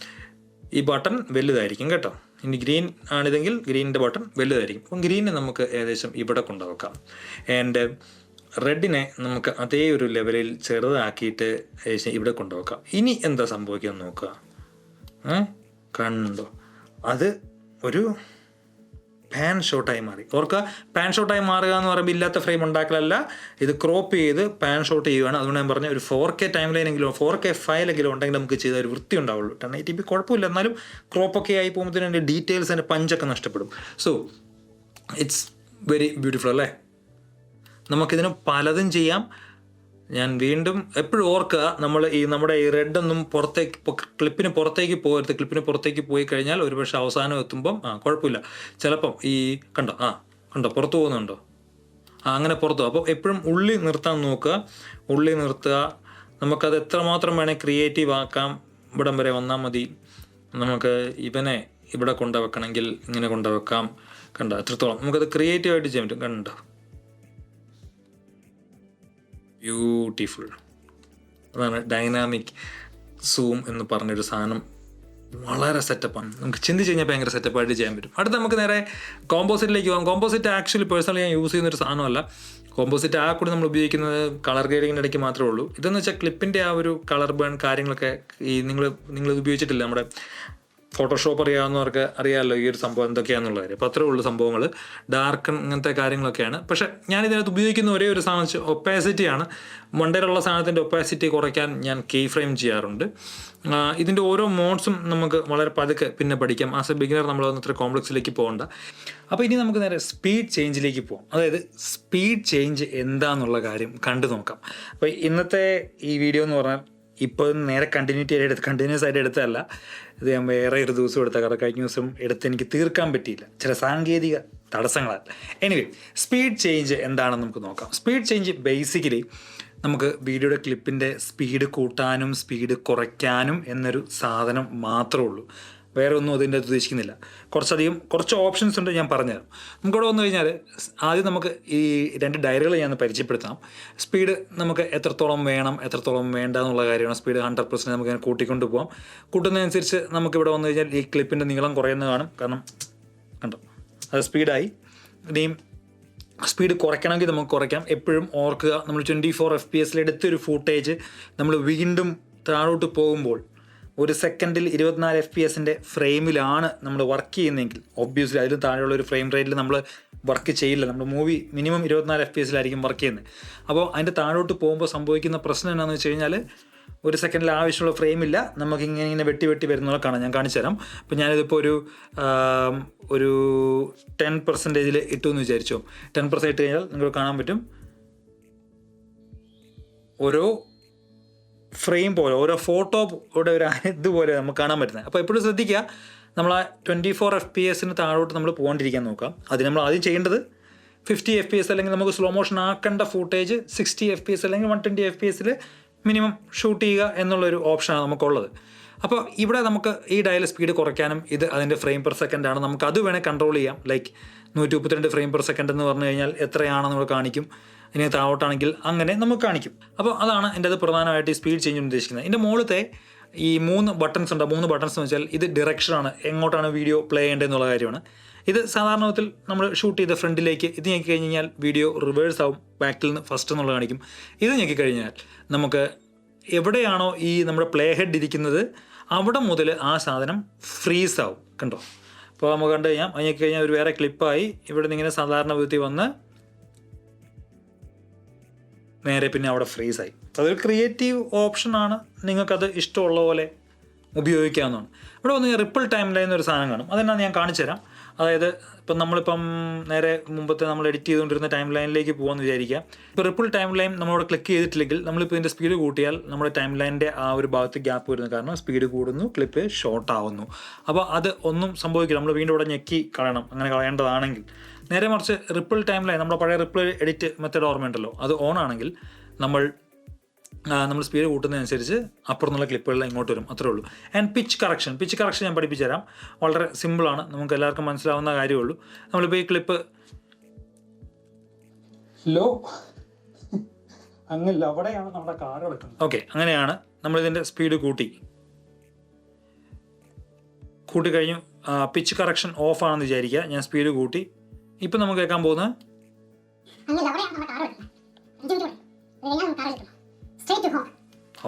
ഈ ബട്ടൺ വലുതായിരിക്കും കേട്ടോ. ഇനി ഗ്രീൻ ആണിതെങ്കിൽ ഗ്രീനിൻ്റെ ബട്ടൺ വലുതായിരിക്കും. അപ്പം ഗ്രീനെ നമുക്ക് ഏകദേശം ഇവിടെ കൊണ്ടുവെക്കാം. ആൻഡ് റെഡിനെ നമുക്ക് അതേ ഒരു ലെവലിൽ ചെറുതാക്കിയിട്ട് ഇവിടെ കൊണ്ടുവെക്കാം. ഇനി എന്താ സംഭവിക്കുക നോക്കുക. കണ്ടോ, അത് ഒരു പാൻ ഷോട്ടായി മാറി. ഓർക്കുക, പാൻ ഷോട്ടായി മാറുക എന്ന് പറയുമ്പോൾ ഇല്ലാത്ത ഫ്രെയിം ഉണ്ടാക്കലല്ല, ഇത് ക്രോപ്പ് ചെയ്ത് പാൻ ഷോട്ട് ചെയ്യുകയാണ്. അതുകൊണ്ട് ഞാൻ പറഞ്ഞ ഒരു 4K ടൈം ലൈനെങ്കിലും 4K ഫയലെങ്കിലും ഉണ്ടെങ്കിൽ നമുക്ക് ചെയ്ത ഒരു വൃത്തി ഉണ്ടാവുള്ളൂ. 1080p കുഴപ്പമില്ല, എന്നാലും ക്രോപ്പൊക്കെ ആയി പോകുമ്പോഴത്തേനും അതിൻ്റെ ഡീറ്റെയിൽസ്, അതിൻ്റെ പഞ്ചൊക്കെ നഷ്ടപ്പെടും. സോ ഇറ്റ്സ് വെരി ബ്യൂട്ടിഫുൾ അല്ലേ? നമുക്കിതിന് പലതും ചെയ്യാം. ഞാൻ വീണ്ടും എപ്പോഴും ഓർക്കുക, നമ്മുടെ ഈ റെഡൊന്നും ക്ലിപ്പിന് പുറത്തേക്ക് പോകരുത്. ക്ലിപ്പിന് പുറത്തേക്ക് പോയി കഴിഞ്ഞാൽ ഒരുപക്ഷെ അവസാനം എത്തുമ്പം കുഴപ്പമില്ല, ചിലപ്പം ഈ കണ്ടോ പുറത്തു പോകുന്നുണ്ടോ? അങ്ങനെ പുറത്തു. അപ്പോൾ എപ്പോഴും ഉള്ളി നിർത്താൻ നോക്കുക. ഉള്ളി നിർത്തുക. നമുക്കത് എത്രമാത്രം വേണേൽ ക്രിയേറ്റീവ് ആക്കാം. ഇവിടം വരെ വന്നാൽ മതി. നമുക്ക് ഇവനെ ഇവിടെ കൊണ്ടുവെക്കണമെങ്കിൽ ഇങ്ങനെ കൊണ്ടുവെക്കാം. കണ്ടോ എത്രത്തോളം നമുക്കത് ക്രിയേറ്റീവായിട്ട് ചെയ്യാൻ പറ്റും. കണ്ടോ, ബ്യൂട്ടിഫുൾ. അതാണ് ഡൈനാമിക് സൂം എന്ന് പറഞ്ഞൊരു സാധനം. വളരെ സെറ്റപ്പാണ്. നമുക്ക് ചിന്തിച്ച് കഴിഞ്ഞാൽ ഭയങ്കര സെറ്റപ്പായിട്ട് ചെയ്യാൻ പറ്റും. അടുത്ത് നമുക്ക് നേരെ കോമ്പോസിറ്റിലേക്ക് പോകാം. കോമ്പോസിറ്റ് ആക്ച്വലി പേഴ്സണലി ഞാൻ യൂസ് ചെയ്യുന്നൊരു സാധനമല്ല. കോമ്പോസിറ്റ് ആ കൂടി നമ്മൾ ഉപയോഗിക്കുന്നത് കളർ ഗ്രേഡിങ്ങിൻ്റെ ഇടയ്ക്ക് മാത്രമേ ഉള്ളൂ. ഇതെന്ന് വെച്ചാൽ ക്ലിപ്പിൻ്റെ ആ ഒരു കളർ ബേൺ കാര്യങ്ങളൊക്കെ നിങ്ങളിത് ഉപയോഗിച്ചിട്ടില്ല. നമ്മുടെ ഫോട്ടോഷോപ്പ് അറിയാവുന്നവർക്ക് അറിയാമല്ലോ ഈ ഒരു സംഭവം എന്തൊക്കെയാണെന്നുള്ള കാര്യം. അപ്പോൾ അത്രേ ഉള്ളൂ സംഭവങ്ങൾ. ഡാർക്ക് അങ്ങനത്തെ കാര്യങ്ങളൊക്കെയാണ്. പക്ഷേ ഞാനിതിനകത്ത് ഉപയോഗിക്കുന്ന ഒരേ ഒരു സാധനം വെച്ചാൽ ഒപ്പാസിറ്റിയാണ്. മണ്ടയിലുള്ള സാധനത്തിൻ്റെ ഒപ്പാസിറ്റി കുറയ്ക്കാൻ ഞാൻ കീ ഫ്രെയിം ചെയ്യാറുണ്ട്. ഇതിൻ്റെ ഓരോ മോഡ്സും നമുക്ക് വളരെ പതുക്കെ പിന്നെ പഠിക്കാം. ആസ് എ ബിഗിനർ നമ്മളൊന്നും അത്ര കോംപ്ലക്സിലേക്ക് പോകണ്ട. അപ്പോൾ ഇനി നമുക്ക് നേരെ സ്പീഡ് ചേഞ്ചിലേക്ക് പോകാം. അതായത് സ്പീഡ് ചേഞ്ച് എന്താണെന്നുള്ള കാര്യം കണ്ടു നോക്കാം. അപ്പോൾ ഇന്നത്തെ ഈ വീഡിയോ എന്ന് പറഞ്ഞാൽ ഇപ്പോൾ നേരെ കണ്ടിന്യൂസ് ആയിട്ട് എടുത്തതല്ല. ഇത് ഞാൻ വേറെ ഒരു ദിവസം എടുത്ത കഴിഞ്ഞ ദിവസം എടുത്ത് എനിക്ക് തീർക്കാൻ പറ്റിയില്ല, ചില സാങ്കേതിക തടസ്സങ്ങളാൽ. എനിവേ, സ്പീഡ് ചേഞ്ച് എന്താണെന്ന് നമുക്ക് നോക്കാം. സ്പീഡ് ചേഞ്ച് ബേസിക്കലി നമുക്ക് വീഡിയോയുടെ ക്ലിപ്പിൻ്റെ സ്പീഡ് കൂട്ടാനും സ്പീഡ് കുറയ്ക്കാനും എന്നൊരു സാധനം മാത്രമേ ഉള്ളൂ. വേറെ ഒന്നും അതിൻ്റെ അത് ഉദ്ദേശിക്കുന്നില്ല. കുറച്ച് ഓപ്ഷൻസ് ഉണ്ട്, ഞാൻ പറഞ്ഞുതരാം. നമുക്കിവിടെ വന്നു കഴിഞ്ഞാൽ ആദ്യം നമുക്ക് ഈ 2 ഡയറികൾ ഞാൻ പരിചയപ്പെടുത്താം. സ്പീഡ് നമുക്ക് എത്രത്തോളം വേണം എത്രത്തോളം വേണ്ട എന്നുള്ള കാര്യമാണ്. സ്പീഡ് 100% നമുക്ക് ഇങ്ങനെ കൂട്ടിക്കൊണ്ട് പോകാം. കൂട്ടുന്നതനുസരിച്ച് നമുക്കിവിടെ വന്നു കഴിഞ്ഞാൽ ഈ ക്ലിപ്പിൻ്റെ നീളം കുറയുന്നത് കാണും. കാരണം കണ്ടോ, അത് സ്പീഡായി. ഇനിയും സ്പീഡ് കുറയ്ക്കണമെങ്കിൽ നമുക്ക് കുറയ്ക്കാം. എപ്പോഴും ഓർക്കുക, നമ്മൾ 24 FPS എടുത്തൊരു ഫൂട്ടേജ് നമ്മൾ വീണ്ടും താഴോട്ട് പോകുമ്പോൾ ഒരു സെക്കൻഡിൽ 24 FPS ഫ്രെയിമിലാണ് നമ്മൾ വർക്ക് ചെയ്യുന്നതെങ്കിൽ ഒബ്വിയസ്ലി അതിലും താഴെയുള്ള ഒരു ഫ്രെയിം റേറ്റിൽ നമ്മൾ വർക്ക് ചെയ്യില്ല. നമ്മുടെ മൂവി മിനിമം 24 FPS വർക്ക് ചെയ്യുന്നത്. അപ്പോൾ അതിൻ്റെ താഴോട്ട് പോകുമ്പോൾ സംഭവിക്കുന്ന പ്രശ്നം എന്താണെന്ന് വെച്ച് കഴിഞ്ഞാൽ ഒരു സെക്കൻഡിൽ ആവശ്യമുള്ള ഫ്രെയിമില്ല, നമുക്ക് ഇങ്ങനെ വെട്ടി വരുന്നതൊക്കെ കാണാം. ഞാൻ കാണിച്ചു തരാം. അപ്പോൾ ഞാനിതിപ്പോൾ ഒരു 10% ഇട്ടു എന്ന് വിചാരിച്ചോ. 10% ഇട്ട് കഴിഞ്ഞാൽ നിങ്ങൾക്ക് കാണാൻ പറ്റും ഓരോ ഫ്രെയിം പോലെ, ഓരോ ഫോട്ടോയുടെ ഒരു ഇതുപോലെ നമുക്ക് കാണാൻ പറ്റുന്നത്. അപ്പോൾ എപ്പോഴും ശ്രദ്ധിക്കുക, നമ്മൾ ആ 24 FPS താഴോട്ട് നമ്മൾ പോകാണ്ടിരിക്കാൻ നോക്കാം. അത് നമ്മൾ ആദ്യം ചെയ്യേണ്ടത് 50 FPS അല്ലെങ്കിൽ നമുക്ക് സ്ലോ മോഷൻ ആക്കേണ്ട ഫൂട്ടേജ് 60 FPS അല്ലെങ്കിൽ 120 FPS മിനിമം ഷൂട്ട് ചെയ്യുക എന്നുള്ളൊരു ഓപ്ഷനാണ് നമുക്കുള്ളത്. അപ്പോൾ ഇവിടെ നമുക്ക് ഈ ഡയൽ സ്പീഡ് കുറയ്ക്കാനും ഇത് അതിൻ്റെ ഫ്രെയിം പെർ സെക്കൻഡ് ആണ്, നമുക്ക് അത് വേണേൽ കൺട്രോൾ ചെയ്യാം. ലൈക്ക് 132 ഫ്രെയിം പെർ സെക്കൻഡ് എന്ന് പറഞ്ഞു കഴിഞ്ഞാൽ എത്രയാണെന്ന് നമ്മൾ കാണിക്കും, ഇനി താഴോട്ടാണെങ്കിൽ അങ്ങനെ നമുക്ക് കാണിക്കും. അപ്പോൾ അതാണ് എൻ്റെ അത് പ്രധാനമായിട്ട് ഈ സ്പീഡ് ചേഞ്ച് ഉദ്ദേശിക്കുന്നത്. ഇതിൻ്റെ മുകളിലത്തെ ഈ 3 ബട്ടൺസ് ഉണ്ട്. 3 ബട്ടൺസ് എന്ന് വെച്ചാൽ ഇത് ഡിറക്ഷനാണ്, എങ്ങോട്ടാണ് വീഡിയോ പ്ലേ ചെയ്യേണ്ടത് എന്നുള്ള കാര്യമാണ്. ഇത് സാധാരണത്തിൽ നമ്മൾ ഷൂട്ട് ചെയ്ത ഫ്രണ്ടിലേക്ക് ഇത് ഞെക്കി കഴിഞ്ഞ് കഴിഞ്ഞാൽ വീഡിയോ റിവേഴ്സ് ആവും, ബാക്കിൽ നിന്ന് ഫസ്റ്റ് എന്നുള്ളത് കാണിക്കും. ഇത് ഞെക്കി കഴിഞ്ഞാൽ നമുക്ക് എവിടെയാണോ ഈ നമ്മുടെ പ്ലേ ഹെഡ് ഇരിക്കുന്നത് അവിടെ മുതൽ ആ സാധനം ഫ്രീസ് ആവും. കണ്ടോ? അപ്പോൾ നമുക്ക് കണ്ടു കഴിഞ്ഞാൽ അത് ഞെക്കി കഴിഞ്ഞാൽ ഒരു വേറെ ക്ലിപ്പായി ഇവിടെ നിന്ന് ഇങ്ങനെ സാധാരണ വിധത്തിൽ വന്ന് നേരെ പിന്നെ അവിടെ ഫ്രീസായി. അതൊരു ക്രിയേറ്റീവ് ഓപ്ഷനാണ്, നിങ്ങൾക്കത് ഇഷ്ടമുള്ള പോലെ ഉപയോഗിക്കാവുന്നതാണ്. ഇവിടെ വന്ന് റിപ്പിൾ ടൈം ലൈൻ എന്നൊരു സാധനം കാണും, അതെന്നാണ് ഞാൻ കാണിച്ചു തരാം. അതായത് ഇപ്പം നമ്മളിപ്പം നേരെ മുമ്പത്തെ നമ്മൾ എഡിറ്റ് ചെയ്തുകൊണ്ടിരുന്ന ടൈം ലൈനിലേക്ക് പോകാമെന്ന് വിചാരിക്കുക. ഇപ്പോൾ റിപ്പിൾ ടൈം ലൈൻ നമ്മളോട് ക്ലിക്ക് ചെയ്തിട്ടില്ലെങ്കിൽ നമ്മളിപ്പോൾ ഇതിൻ്റെ സ്പീഡ് കൂട്ടിയാൽ നമ്മുടെ ടൈം ലൈനിൻ്റെ ആ ഒരു ഭാഗത്ത് ഗ്യാപ്പ് വരുന്നു, കാരണം സ്പീഡ് കൂടുന്നു, ക്ലിപ്പ് ഷോർട്ട് ആവുന്നു. അപ്പോൾ അത് ഒന്നും സംഭവിക്കില്ല, നമ്മൾ വീണ്ടും ഇവിടെ ഞെക്കി കളയണം, അങ്ങനെ കളയേണ്ടതാണെങ്കിൽ. നേരെ മറിച്ച് റിപ്പിൾ ടൈം ലൈൻ, നമ്മുടെ പഴയ റിപ്പിൾ എഡിറ്റ് മെത്തേഡ് ഓർമ്മയുണ്ടല്ലോ, അത് ഓൺ ആണെങ്കിൽ നമ്മൾ സ്പീഡ് കൂട്ടുന്നതനുസരിച്ച് അപ്പുറത്തുള്ള ക്ലിപ്പുകളിൽ ഇങ്ങോട്ട് വരും, അത്രേ ഉള്ളൂ. ആൻഡ് പിച്ച് കറക്ഷൻ ഞാൻ പഠിപ്പിച്ചു തരാം. വളരെ സിമ്പിളാണ്, നമുക്ക് എല്ലാവർക്കും മനസ്സിലാവുന്ന കാര്യമുള്ളൂ. നമ്മളിപ്പോൾ ഈ ക്ലിപ്പ് ലോ അങ്ങല്ല, അവിടെയാണ് നമ്മുടെ കാർ എടുക്കുന്നത്. ഓക്കെ, അങ്ങനെയാണ് നമ്മളിതിൻ്റെ സ്പീഡ് കൂട്ടിക്കഴിഞ്ഞു. പിച്ച് കറക്ഷൻ ഓഫ് ആണെന്ന് വിചാരിക്കുക, ഞാൻ സ്പീഡ് കൂട്ടി. ഇപ്പം നമുക്ക് കേൾക്കാൻ പോകുന്നത്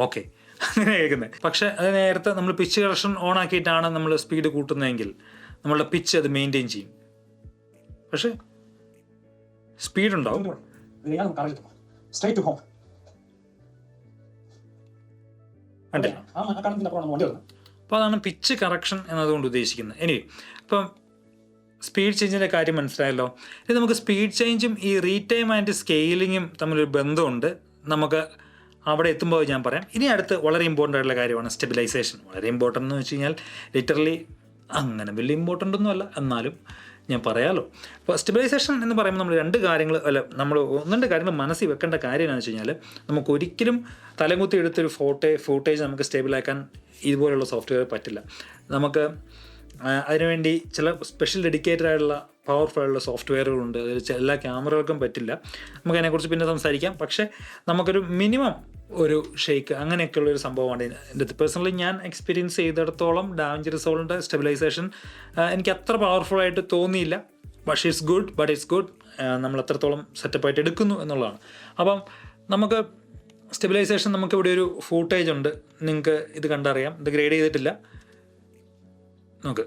ഓക്കെ അങ്ങനെ കേൾക്കുന്നത്. പക്ഷേ അത് നേരത്തെ നമ്മൾ പിച്ച് കറക്ഷൻ ഓൺ ആക്കിയിട്ടാണ് നമ്മൾ സ്പീഡ് കൂട്ടുന്നതെങ്കിൽ നമ്മളുടെ പിച്ച് അത് മെയിൻറ്റെയിൻ ചെയ്യും, പക്ഷേ സ്പീഡ് ഉണ്ടാവും. അപ്പോൾ അതാണ് പിച്ച് കറക്ഷൻ എന്നതുകൊണ്ട് ഉദ്ദേശിക്കുന്നത്. ഇനി ഇപ്പം സ്പീഡ് ചേഞ്ചിൻ്റെ കാര്യം മനസ്സിലായല്ലോ. ഇനി നമുക്ക് സ്പീഡ് ചേഞ്ചും ഈ റീടൈം ആൻഡ് സ്കെയിലിങ്ങും തമ്മിലൊരു ബന്ധമുണ്ട്, നമുക്ക് അവിടെ എത്തുമ്പോൾ ഞാൻ പറയാം. ഇനി അടുത്ത് വളരെ ഇമ്പോർട്ടൻ്റ് ആയിട്ടുള്ള കാര്യമാണ് സ്റ്റെബിലൈസേഷൻ. വളരെ ഇമ്പോർട്ടൻ്റ് എന്ന് വെച്ച് കഴിഞ്ഞാൽ ലിറ്ററലി അങ്ങനെ വലിയ ഇമ്പോർട്ടൻ്റ് ഒന്നുമല്ല, എന്നാലും ഞാൻ പറയാമല്ലോ. അപ്പോൾ സ്റ്റെബിലൈസേഷൻ എന്ന് പറയുമ്പോൾ നമ്മൾ നമ്മൾ 1-2 കാര്യങ്ങൾ മനസ്സിൽ വെക്കേണ്ട കാര്യം എന്താണെന്ന് വെച്ച് കഴിഞ്ഞാൽ, നമുക്ക് ഒരിക്കലും തലകുത്തി എടുത്തൊരു ഫൂട്ടേജ് നമുക്ക് സ്റ്റേബിളാക്കാൻ ഇതുപോലുള്ള സോഫ്റ്റ്വെയർ പറ്റില്ല. നമുക്ക് അതിനുവേണ്ടി ചില സ്പെഷ്യൽ ഡെഡിക്കേറ്റഡ് ആയിട്ടുള്ള പവർഫുൾ ആയിട്ടുള്ള സോഫ്റ്റ്വെയറുകളുണ്ട്, അതിൽ എല്ലാ ക്യാമറകൾക്കും പറ്റില്ല. നമുക്ക് അതിനെക്കുറിച്ച് പിന്നെ സംസാരിക്കാം. പക്ഷേ നമുക്കൊരു മിനിമം ഒരു ഷെയ്ക്ക് അങ്ങനെയൊക്കെയുള്ളൊരു സംഭവമാണ്. എൻ്റെ പേഴ്സണലി ഞാൻ എക്സ്പീരിയൻസ് ചെയ്തിടത്തോളം ഡാവിഞ്ചി റിസോൾവിൻ്റെ സ്റ്റെബിലൈസേഷൻ എനിക്ക് അത്ര പവർഫുള്ളായിട്ട് തോന്നിയില്ല. പക്ഷേ ഇറ്റ്സ് ഗുഡ് നമ്മൾ എത്രത്തോളം സെറ്റപ്പായിട്ട് എടുക്കുന്നു എന്നുള്ളതാണ്. അപ്പം നമുക്ക് സ്റ്റെബിലൈസേഷൻ നമുക്കിവിടെ ഒരു ഫൂട്ടേജ് ഉണ്ട്, നിങ്ങൾക്ക് ഇത് കണ്ടറിയാം. ഇത് ഗ്രേഡ് ചെയ്തിട്ടില്ല, നമുക്ക്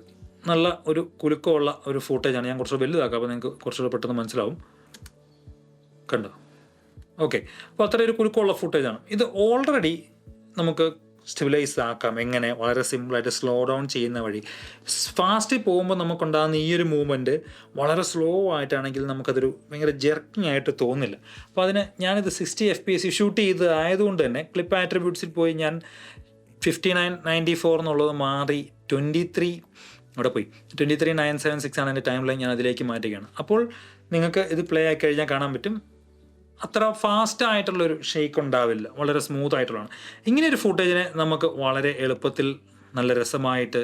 നല്ല ഒരു കുലുക്കമുള്ള ഒരു ഫൂട്ടേജാണ്. ഞാൻ കുറച്ച് വലുതാക്കാം, അപ്പോൾ നിങ്ങൾക്ക് കുറച്ചുകൂടെ പെട്ടെന്ന് മനസ്സിലാവും. കണ്ടോ? ഓക്കെ, അപ്പോൾ അത്ര ഒരു കുലുക്കമുള്ള ഫൂട്ടേജാണ്. ഇത് ഓൾറെഡി നമുക്ക് സ്റ്റെബിലൈസ് ആക്കാം. എങ്ങനെ? വളരെ സിമ്പിളായിട്ട് സ്ലോ ഡൗൺ ചെയ്യുന്ന വഴി. ഫാസ്റ്റിൽ പോകുമ്പോൾ നമുക്കുണ്ടാകുന്ന ഈ ഒരു മൂവ്മെൻറ്റ് വളരെ സ്ലോ ആയിട്ടാണെങ്കിൽ നമുക്കതൊരു ഭയങ്കര ജെർക്കിങ് ആയിട്ട് തോന്നില്ല. അപ്പോൾ അതിന് ഞാനിത് 60 FPS ഷൂട്ട് ചെയ്ത് ആയതുകൊണ്ട് തന്നെ ക്ലിപ്പ് ആട്രിബ്യൂട്ട്സിൽ പോയി ഞാൻ 5994 എന്നുള്ളത് മാറി 23 അവിടെ പോയി 23976 ആണ് എൻ്റെ ടൈം ലൈൻ. ഞാൻ അതിലേക്ക് മാറ്റുകയാണ്. അപ്പോൾ നിങ്ങൾക്ക് ഇത് പ്ലേ ആയി കഴിഞ്ഞാൽ കാണാൻ പറ്റും, അത്ര ഫാസ്റ്റ് ആയിട്ടുള്ളൊരു ഷെയ്ക്ക് ഉണ്ടാവില്ല, വളരെ സ്മൂത്ത് ആയിട്ടുള്ളതാണ്. ഇങ്ങനെയൊരു ഫുട്ടേജിനെ നമുക്ക് വളരെ എളുപ്പത്തിൽ നല്ല രസമായിട്ട്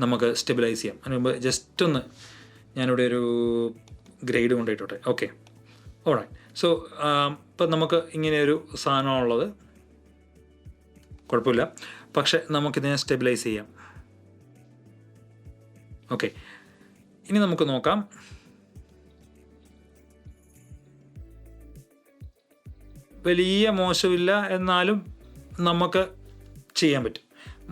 നമുക്ക് സ്റ്റെബിലൈസ് ചെയ്യാം. അതിന് മുമ്പ് ജസ്റ്റ് ഒന്ന് ഞാനിവിടെ ഒരു ഗ്രേഡ് കൊണ്ടുപോയിട്ടോട്ടെ. Okay, alright. സോ ഇപ്പം നമുക്ക് ഇങ്ങനെയൊരു സാധനമുള്ളത് കുഴപ്പമില്ല, പക്ഷെ നമുക്കിതിനെ സ്റ്റെബിലൈസ് ചെയ്യാം. ഓക്കെ, ഇനി നമുക്ക് നോക്കാം. വലിയ മോശമില്ല, എന്നാലും നമുക്ക് ചെയ്യാൻ പറ്റും.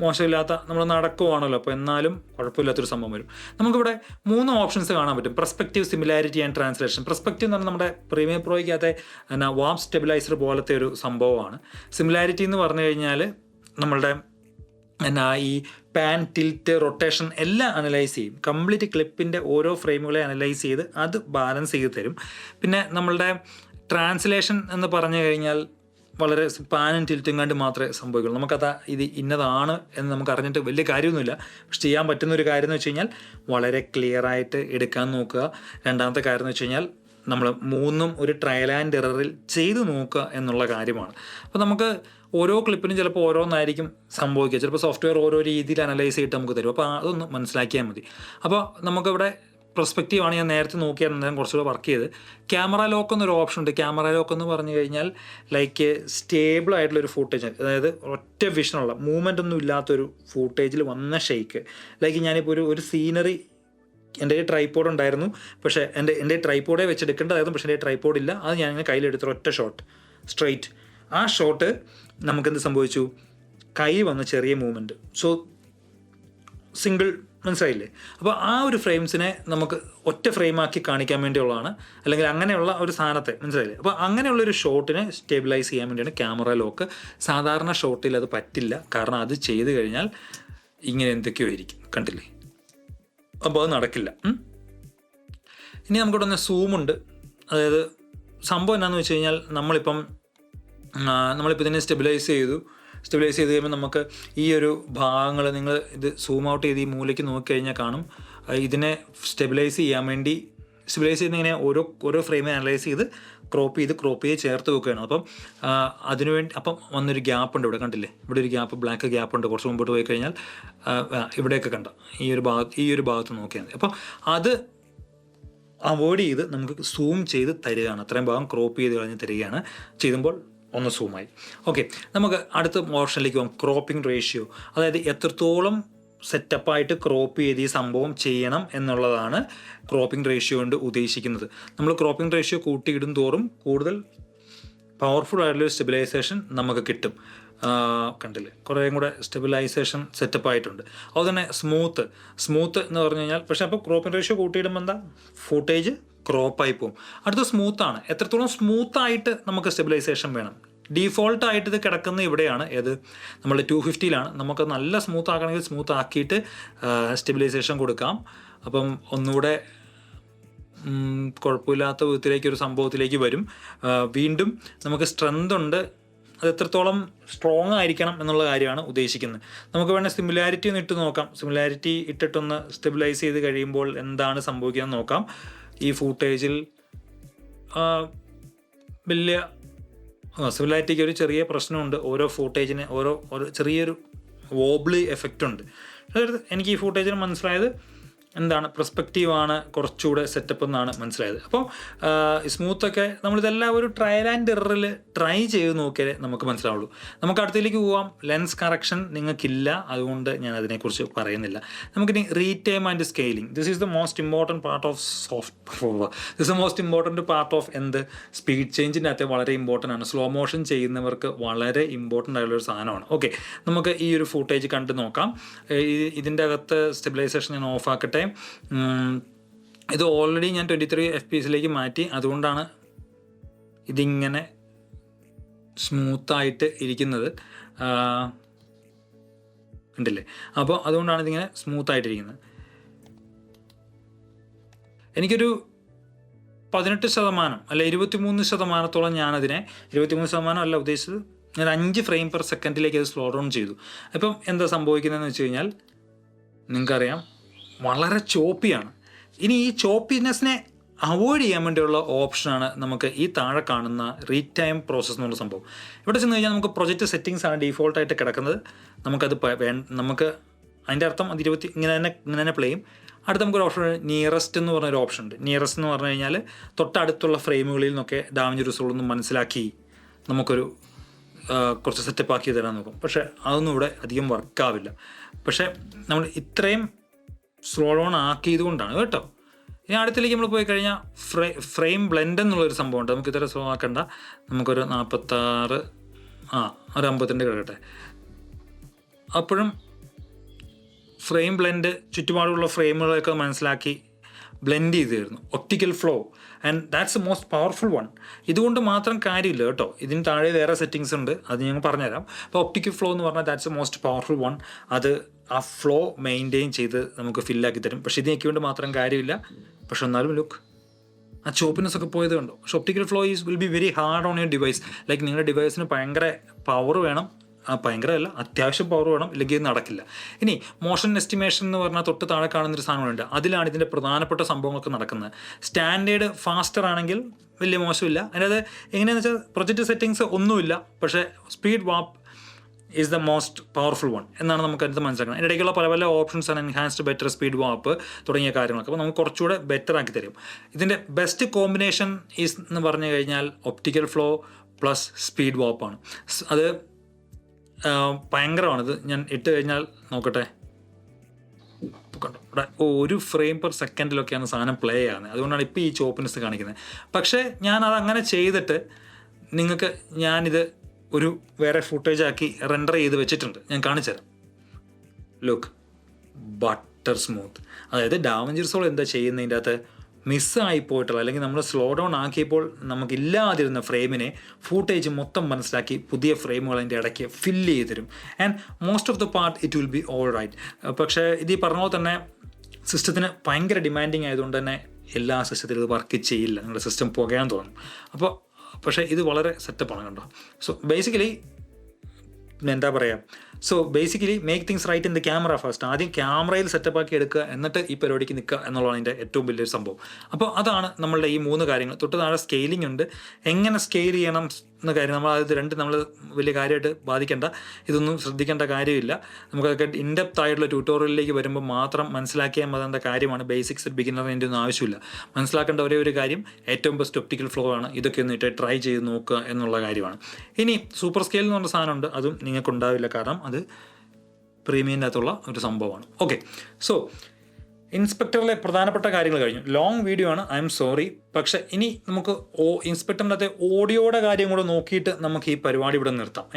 മോശമില്ലാത്ത നമ്മൾ നടക്കുവാണല്ലോ, അപ്പോൾ എന്നാലും കുഴപ്പമില്ലാത്തൊരു സംഭവം വരും. നമുക്കിവിടെ 3 ഓപ്ഷൻസ് കാണാൻ പറ്റും: perspective, similarity and translation. Perspective എന്ന് പറഞ്ഞാൽ നമ്മുടെ പ്രീമിയം പ്രോയ്ക്കകത്തെ വാം സ്റ്റെബിലൈസർ പോലത്തെ ഒരു സംഭവമാണ്. സിമിലാരിറ്റി എന്ന് പറഞ്ഞു കഴിഞ്ഞാൽ നമ്മളുടെ ഈ പാൻ, ടിൽറ്റ്, റൊട്ടേഷൻ എല്ലാം അനലൈസ് ചെയ്യും. കംപ്ലീറ്റ് ക്ലിപ്പിൻ്റെ ഓരോ ഫ്രെയിമുകളെ അനലൈസ് ചെയ്ത് അത് ബാലൻസ് ചെയ്ത് തരും. പിന്നെ നമ്മളുടെ ട്രാൻസ്ലേഷൻ എന്ന് പറഞ്ഞു കഴിഞ്ഞാൽ വളരെ പാനും ടിൽറ്റും കണ്ട് മാത്രമേ സംഭവിക്കുള്ളൂ. നമുക്കത് ഇത് ഇന്നതാണ് എന്ന് നമുക്ക് അറിഞ്ഞിട്ട് വലിയ കാര്യമൊന്നുമില്ല. പക്ഷെ ചെയ്യാൻ പറ്റുന്നൊരു കാര്യം എന്ന് വെച്ച് കഴിഞ്ഞാൽ വളരെ ക്ലിയറായിട്ട് എടുക്കാൻ നോക്കുക. രണ്ടാമത്തെ കാര്യം എന്ന് വെച്ച് കഴിഞ്ഞാൽ നമ്മൾ 3 ഒരു ട്രയൽ ആൻഡ് എററിൽ ചെയ്ത് നോക്കുക എന്നുള്ള കാര്യമാണ്. അപ്പോൾ നമുക്ക് ഓരോ ക്ലിപ്പിനും ചിലപ്പോൾ ഓരോന്നായിരിക്കും സംഭവിക്കുക. ചിലപ്പോൾ സോഫ്റ്റ്വെയർ ഓരോ രീതിയിൽ അനലൈസ് ചെയ്തിട്ട് നമുക്ക് തരും. അപ്പോൾ അതൊന്ന് മനസ്സിലാക്കിയാൽ മതി. അപ്പോൾ നമുക്കിവിടെ പെർസ്പെക്റ്റീവാണ് ഞാൻ നേരത്തെ നോക്കിയാൽ ഞാൻ കുറച്ചുകൂടെ വർക്ക് ചെയ്ത്. ക്യാമറ ലോക്ക് എന്നൊരു ഓപ്ഷൻ ഉണ്ട്. ക്യാമറ ലോക്ക് എന്ന് പറഞ്ഞു കഴിഞ്ഞാൽ ലൈക്ക് സ്റ്റേബിൾ ആയിട്ടുള്ളൊരു ഫൂട്ടേജ്, അതായത് ഒറ്റ വിഷനുള്ള മൂവ്മെൻ്റ് ഒന്നും ഇല്ലാത്തൊരു ഫൂട്ടേജിൽ വന്ന ഷെയ്ക്ക്. ലൈക്ക് ഞാനിപ്പോൾ ഒരു സീനറി, എൻ്റെ ട്രൈപോഡ് ഉണ്ടായിരുന്നു, പക്ഷേ എൻ്റെ ട്രൈപോഡേ വെച്ചെടുക്കേണ്ടതായിരുന്നു, പക്ഷേ എൻ്റെ ട്രൈപോഡ് ഇല്ല. അത് ഞാനിങ്ങനെ കയ്യിലെടുത്തൊരു ഒറ്റ ഷോട്ട് സ്ട്രെയിറ്റ്. ആ ഷോട്ട് നമുക്കെന്ത് സംഭവിച്ചു, കൈ വന്ന ചെറിയ മൂവ്മെൻറ്റ്. സോ സിംഗിൾ, മനസ്സിലായില്ലേ? അപ്പോൾ ആ ഒരു ഫ്രെയിംസിനെ നമുക്ക് ഒറ്റ ഫ്രെയിമാക്കി കാണിക്കാൻ വേണ്ടിയുള്ളതാണ്, അല്ലെങ്കിൽ അങ്ങനെയുള്ള ഒരു സാധനത്തെ, മനസ്സിലായില്ലേ? അപ്പോൾ അങ്ങനെയുള്ളൊരു ഷോട്ടിനെ സ്റ്റെബിലൈസ് ചെയ്യാൻ വേണ്ടിയാണ് ക്യാമറ ലോക്ക്. സാധാരണ ഷോട്ടിൽ അത് പറ്റില്ല, കാരണം അത് ചെയ്ത് കഴിഞ്ഞാൽ ഇങ്ങനെ എന്തൊക്കെയോ ആയിരിക്കും, കണ്ടില്ലേ? അപ്പോൾ അത് നടക്കില്ല. ഇനി നമുക്കിവിടെ ഒന്ന് സൂമുണ്ട്. അതായത് സംഭവം എന്താണെന്ന് വെച്ച് കഴിഞ്ഞാൽ നമ്മളിപ്പോൾ ഇതിനെ സ്റ്റെബിലൈസ് ചെയ്ത് കഴിയുമ്പോൾ നമുക്ക് ഈ ഒരു ഭാഗങ്ങൾ, നിങ്ങൾ ഇത് സൂം ഔട്ട് ചെയ്ത് ഈ മൂലയ്ക്ക് നോക്കിക്കഴിഞ്ഞാൽ കാണും. ഇതിനെ സ്റ്റെബിലൈസ് ചെയ്യുന്ന ഇങ്ങനെ ഓരോ ഫ്രെയിമിനെ അനലൈസ് ചെയ്ത് ക്രോപ്പ് ചെയ്ത് ചേർത്ത് വെക്കുകയാണ്. അപ്പം അതിനുവേണ്ടി വന്നൊരു ഗ്യാപ്പ് ഉണ്ട് ഇവിടെ, കണ്ടില്ലേ? ഇവിടെ ഒരു ഗ്യാപ്പ്, ബ്ലാക്ക് ഗ്യാപ്പ് ഉണ്ട്. കുറച്ച് മുമ്പോട്ട് പോയി കഴിഞ്ഞാൽ ഇവിടെയൊക്കെ കണ്ട ഈ ഒരു ഭാഗത്ത് നോക്കിയാൽ മതി. അപ്പം അത് അവോയ്ഡ് ചെയ്ത് നമുക്ക് സൂം ചെയ്ത് തരികയാണ്. അത്രയും ഭാഗം ക്രോപ്പ് ചെയ്ത് കളഞ്ഞ് തരികയാണ്. ചെയ്യുമ്പോൾ ഒന്ന് സൂമായി. ഓക്കെ, നമുക്ക് അടുത്ത ഓപ്ഷനിലേക്ക് പോകാം. ക്രോപ്പിംഗ് റേഷ്യോ, അതായത് എത്രത്തോളം സെറ്റപ്പായിട്ട് ക്രോപ്പ് ചെയ്ത് ഈ സംഭവം ചെയ്യണം എന്നുള്ളതാണ് ക്രോപ്പിംഗ് റേഷ്യോ കൊണ്ട് ഉദ്ദേശിക്കുന്നത്. നമ്മൾ ക്രോപ്പിംഗ് റേഷ്യോ കൂട്ടിയിടും തോറും കൂടുതൽ പവർഫുൾ ആയിട്ടുള്ളൊരു സ്റ്റെബിലൈസേഷൻ നമുക്ക് കിട്ടും. കണ്ടില്ലേ? കുറേയും കൂടെ സ്റ്റെബിലൈസേഷൻ സെറ്റപ്പായിട്ടുണ്ട്. അതുപോലെ തന്നെ സ്മൂത്ത് എന്ന് പറഞ്ഞു കഴിഞ്ഞാൽ, പക്ഷേ അപ്പോൾ ക്രോപ്പിംഗ് റേഷ്യോ കൂട്ടിയിടുമ്പോൾ എന്താ, ഫൂട്ടേജ് ക്രോപ്പായി പോകും. അടുത്ത സ്മൂത്താണ്. എത്രത്തോളം സ്മൂത്തായിട്ട് നമുക്ക് സ്റ്റെബിലൈസേഷൻ വേണം. ഡീഫോൾട്ടായിട്ട് ഇത് കിടക്കുന്ന ഇവിടെയാണ്, ഏത് നമ്മൾ 250-ലാണ്. നമുക്ക് നല്ല സ്മൂത്ത് ആക്കണമെങ്കിൽ സ്മൂത്ത് ആക്കിയിട്ട് സ്റ്റെബിലൈസേഷൻ കൊടുക്കാം. അപ്പം ഒന്നുകൂടെ കുഴപ്പമില്ലാത്ത വിധത്തിലേക്കൊരു സംഭവത്തിലേക്ക് വരും. വീണ്ടും നമുക്ക് സ്ട്രെങ്ത് ഉണ്ട്, അത് എത്രത്തോളം സ്ട്രോങ് ആയിരിക്കണം എന്നുള്ള കാര്യമാണ് ഉദ്ദേശിക്കുന്നത്. നമുക്ക് വേണമെങ്കിൽ സിമിലാരിറ്റി ഒന്ന് ഇട്ട് നോക്കാം. സിമിലാരിറ്റി ഇട്ടിട്ടൊന്ന് സ്റ്റെബിലൈസ് ചെയ്ത് കഴിയുമ്പോൾ എന്താണ് സംഭവിക്കുന്നത് നോക്കാം. ഈ ഫൂട്ടേജിൽ വലിയ സിമിലാരിറ്റിക്ക് ഒരു ചെറിയ പ്രശ്നമുണ്ട്. ഓരോ ഫൂട്ടേജിന് ഓരോ ചെറിയൊരു വോബ്ലി എഫക്റ്റ് ഉണ്ട്. അതായത് എനിക്ക് ഈ ഫൂട്ടേജിന് മനസ്സിലായത് എന്താണ്, പെർസ്പെക്റ്റീവാണ് കുറച്ചുകൂടെ സെറ്റപ്പ് എന്നാണ് മനസ്സിലായത്. അപ്പോൾ സ്മൂത്തൊക്കെ നമ്മളിതെല്ലാം ഒരു ട്രയൽ ആൻഡ് എററിൽ ട്രൈ ചെയ്ത് നോക്കിയാലേ നമുക്ക് മനസ്സിലാവുള്ളൂ. നമുക്ക് അടുത്തേക്ക് പോവാം. ലെൻസ് കറക്ഷൻ നിങ്ങൾക്കില്ല, അതുകൊണ്ട് ഞാൻ അതിനെക്കുറിച്ച് പറയുന്നില്ല. നമുക്കിനി retime and scaling. This is the most important part of എന്ത്, സ്പീഡ് ചേഞ്ചിൻ്റെ അകത്ത് വളരെ ഇമ്പോർട്ടൻ്റ് ആണ്. സ്ലോ മോഷൻ ചെയ്യുന്നവർക്ക് വളരെ ഇമ്പോർട്ടൻ്റ് ആയിട്ടുള്ളൊരു സാധനമാണ്. ഓക്കെ, നമുക്ക് ഈ ഒരു ഫൂട്ടേജ് കണ്ട് നോക്കാം. ഇതിൻ്റെ അകത്ത് സ്റ്റെബിലൈസേഷൻ ഞാൻ ഓഫ് ആക്കട്ടെ. ഇത് ഓൾറെഡി ഞാൻ 23 FPS മാറ്റി, അതുകൊണ്ടാണ് ഇതിങ്ങനെ സ്മൂത്തായിട്ട് ഇരിക്കുന്നത്, കണ്ടില്ലേ? അപ്പോൾ അതുകൊണ്ടാണ് ഇതിങ്ങനെ സ്മൂത്തായിട്ടിരിക്കുന്നത്. എനിക്കൊരു 18% അല്ല 23% ഞാനതിനെ, 23% അല്ല ഉദ്ദേശിച്ചത്, ഞാൻ 5 ഫ്രെയിം പെർ സെക്കൻഡിലേക്ക് അത് സ്ലോ ഡൗൺ ചെയ്തു. അപ്പം എന്താ സംഭവിക്കുന്നതെന്ന് വെച്ച് കഴിഞ്ഞാൽ നിങ്ങൾക്കറിയാം, വളരെ ചോപ്പിയാണ്. ഇനി ഈ ചോപ്പിനെസ്സിനെ അവോയ്ഡ് ചെയ്യാൻ വേണ്ടിയുള്ള ഓപ്ഷനാണ് നമുക്ക് ഈ താഴെ കാണുന്ന റീടൈം പ്രോസസ്സ് എന്നുള്ള സംഭവം. ഇവിടെ ചെന്ന് കഴിഞ്ഞാൽ നമുക്ക് പ്രൊജക്റ്റ് സെറ്റിങ്സ് ആണ് ഡീഫോൾട്ടായിട്ട് കിടക്കുന്നത്. നമുക്ക് അതിൻ്റെ അർത്ഥം അത് 20 ഇങ്ങനെ തന്നെ പ്ലേ ചെയ്യും. അടുത്ത് നമുക്കൊരു ഓപ്ഷൻ നിയറസ്റ്റ് എന്ന് പറഞ്ഞൊരു ഓപ്ഷൻ ഉണ്ട്. നിയറസ്റ്റ് എന്ന് പറഞ്ഞു കഴിഞ്ഞാൽ തൊട്ടടുത്തുള്ള ഫ്രെയിമുകളിൽ നിന്നൊക്കെ ഡാവിഞ്ചി റിസോൾവ് ഒന്ന് മനസ്സിലാക്കി നമുക്കൊരു കുറച്ച് സെറ്റപ്പ് ആക്കി തരാൻ നോക്കും. പക്ഷേ അതൊന്നും ഇവിടെ അധികം വർക്കാവില്ല. പക്ഷേ നമ്മൾ ഇത്രയും സ്ലോ ഡൗൺ ആക്കിയത് കൊണ്ടാണ് കേട്ടോ. ഇനി അടുത്തേക്ക് നമ്മൾ പോയി കഴിഞ്ഞാൽ ഫ്രെയിം ബ്ലെൻഡ് എന്നുള്ളൊരു സംഭവമുണ്ട്. നമുക്ക് ഇത്ര സ്ലോ ആക്കണ്ട, നമുക്കൊരു 46 ഒരു 52 കിടക്കട്ടെ. അപ്പോഴും ഫ്രെയിം ബ്ലെൻഡ് ചുറ്റുപാടുള്ള ഫ്രെയിമുകളൊക്കെ മനസ്സിലാക്കി ബ്ലെൻഡ് ചെയ്ത് തരുന്നു. Optical flow, and that's A most powerful one. ഇതുകൊണ്ട് മാത്രം കാര്യമില്ല കേട്ടോ, ഇതിന് താഴെ വേറെ സെറ്റിങ്സ് ഉണ്ട്, അത് ഞങ്ങൾ പറഞ്ഞുതരാം. അപ്പോൾ ഒപ്റ്റിക്കൽ ഫ്ലോ എന്ന് പറഞ്ഞാൽ that's A most powerful one. അത് ആ ഫ്ലോ മെയിൻറ്റെയിൻ ചെയ്ത് നമുക്ക് ഫില്ലാക്കി തരും. പക്ഷേ ഇതിനൊക്കെ കൊണ്ട് മാത്രം കാര്യമില്ല. പക്ഷെ എന്നാലും ലുക്ക്, ആ ചോപ്പിനെസ് ഒക്കെ പോയത് കണ്ടോ. പക്ഷെ optical flow will be very hard on your device. Like നിങ്ങളുടെ ഡിവൈസിന് ഭയങ്കര പവർ വേണം, ഭയങ്കരമല്ല അത്യാവശ്യം പവർ വേണം, ഇല്ലെങ്കിൽ ഇത് നടക്കില്ല. ഇനി മോഷൻ എസ്റ്റിമേഷൻ എന്ന് പറഞ്ഞാൽ തൊട്ട് താഴെ കാണുന്നൊരു സാധനമുണ്ട്. അതിലാണ് ഇതിൻ്റെ പ്രധാനപ്പെട്ട സംഭവങ്ങളൊക്കെ നടക്കുന്നത്. സ്റ്റാൻഡേർഡ് ഫാസ്റ്റർ ആണെങ്കിൽ വലിയ മോശമില്ല. അതിനകത്ത് എങ്ങനെയാണെന്ന് വെച്ചാൽ പ്രൊജക്റ്റ് സെറ്റിങ്സ് ഒന്നുമില്ല, പക്ഷേ speed warp is the most powerful one എന്നാണ് നമുക്ക് അടുത്ത് മനസ്സിലാക്കണം. അതിൻ്റെ ഇടയ്ക്കുള്ള പല പല ഓപ്ഷൻസ് ആണ് എൻഹാൻസ്ഡ് ബെറ്റർ സ്പീഡ് വാപ്പ് തുടങ്ങിയ കാര്യങ്ങളൊക്കെ. അപ്പോൾ നമുക്ക് കുറച്ചുകൂടെ ബെറ്റർ ആക്കി തരും. ഇതിൻ്റെ ബെസ്റ്റ് കോമ്പിനേഷൻ ഈസ് എന്ന് പറഞ്ഞു കഴിഞ്ഞാൽ ഒപ്റ്റിക്കൽ ഫ്ലോ പ്ലസ് സ്പീഡ് വാപ്പാണ്. അത് ഭയങ്കരമാണിത്. ഞാൻ ഇട്ട് കഴിഞ്ഞാൽ നോക്കട്ടെ, കണ്ടോ ഇവിടെ 1 ഫ്രെയിം പെർ സെക്കൻഡിലൊക്കെയാണ് സാധനം പ്ലേ ആകുന്നത്. അതുകൊണ്ടാണ് ഇപ്പോൾ ഈ ചോപ്പിനെസ് കാണിക്കുന്നത്. പക്ഷേ ഞാനത് അങ്ങനെ ചെയ്തിട്ട് നിങ്ങൾക്ക് ഞാനിത് ഒരു വേറെ ഫുട്ടേജ് ആക്കി റെൻഡർ ചെയ്ത് വെച്ചിട്ടുണ്ട്. ഞാൻ കാണിച്ചു തരാം. Look, butter smooth. അതായത് ഡാവിഞ്ചി റിസോൾവ് എന്താ ചെയ്യുന്നതിൻ്റെ അകത്ത് മിസ്സായി പോയിട്ടുള്ള അല്ലെങ്കിൽ നമ്മൾ സ്ലോ ഡൗൺ ആക്കിയപ്പോൾ നമുക്കില്ലാതിരുന്ന ഫ്രെയിമിനെ ഫൂട്ടേജ് മൊത്തം മനസ്സിലാക്കി പുതിയ ഫ്രെയിമുകൾ അതിൻ്റെ ഇടയ്ക്ക് ഫില്ല് ചെയ്ത് തരും. And most of the part it will be all right. പക്ഷേ ഇത് ഈ പറഞ്ഞ പോലെ തന്നെ സിസ്റ്റത്തിന് ഭയങ്കര ഡിമാൻഡിങ് ആയതുകൊണ്ട് തന്നെ എല്ലാ സിസ്റ്റത്തിലും ഇത് വർക്ക് ചെയ്യില്ല. നിങ്ങളുടെ സിസ്റ്റം പുകയാൻ തുടങ്ങും. പക്ഷേ ഇത് വളരെ സെറ്റപ്പാണ് കണ്ടോ. സോ ബേസിക്കലി എന്താ പറയുക, basically make things right in the camera first. ആദ്യം ക്യാമറയിൽ സെറ്റപ്പാക്കി എടുക്കുക, എന്നിട്ട് ഈ പരിപാടിക്ക് നിൽക്കുക എന്നുള്ളതാണ് അതിൻ്റെ ഏറ്റവും വലിയൊരു സംഭവം. അപ്പോൾ അതാണ് നമ്മളുടെ ഈ 3 കാര്യങ്ങൾ. തൊട്ട് താഴെ സ്കെയിലിംഗ് ഉണ്ട്. എങ്ങനെ സ്കെയിൽ ചെയ്യണം എന്ന കാര്യം നമ്മൾ വലിയ കാര്യമായിട്ട് ബാധിക്കേണ്ട, ഇതൊന്നും ശ്രദ്ധിക്കേണ്ട കാര്യമില്ല. നമുക്കതൊക്കെ ഇൻഡെപ്ത് ആയിട്ടുള്ള ട്യൂട്ടോറിയലിലേക്ക് വരുമ്പോൾ മാത്രം മനസ്സിലാക്കിയാൽ മതേണ്ട കാര്യമാണ്. ബേസിക്സ് ബിഗിനറിന് എൻ്റെ ഒന്നും ആവശ്യമില്ല. മനസ്സിലാക്കേണ്ട ഒരേ ഒരു കാര്യം ഏറ്റവും ബെസ്റ്റ് ഒപ്റ്റിക്കൽ ഫ്ലോ ആണ്. ഇതൊക്കെ ഒന്നിട്ട് ട്രൈ ചെയ്ത് നോക്കുക എന്നുള്ള കാര്യമാണ്. ഇനി സൂപ്പർ സ്കെയിൽ എന്ന് പറഞ്ഞ സാധനമുണ്ട്. അതും നിങ്ങൾക്ക് ഉണ്ടാവില്ല, കാരണം അത് പ്രീമിയത്തിൻ്റെ അകത്തുള്ള ഒരു സംഭവമാണ്. ഓക്കെ, സോ ഇൻസ്പെക്ടറിലെ പ്രധാനപ്പെട്ട കാര്യങ്ങൾ കഴിഞ്ഞു. ലോങ് വീഡിയോ ആണ്, ഐ എം സോറി. പക്ഷെ ഇനി നമുക്ക് ഇൻസ്പെക്ടറിൻ്റെ അകത്തെ ഓഡിയോയുടെ കാര്യം കൂടെ നോക്കിയിട്ട് നമുക്ക് ഈ പരിപാടി ഇവിടെ നിർത്താം.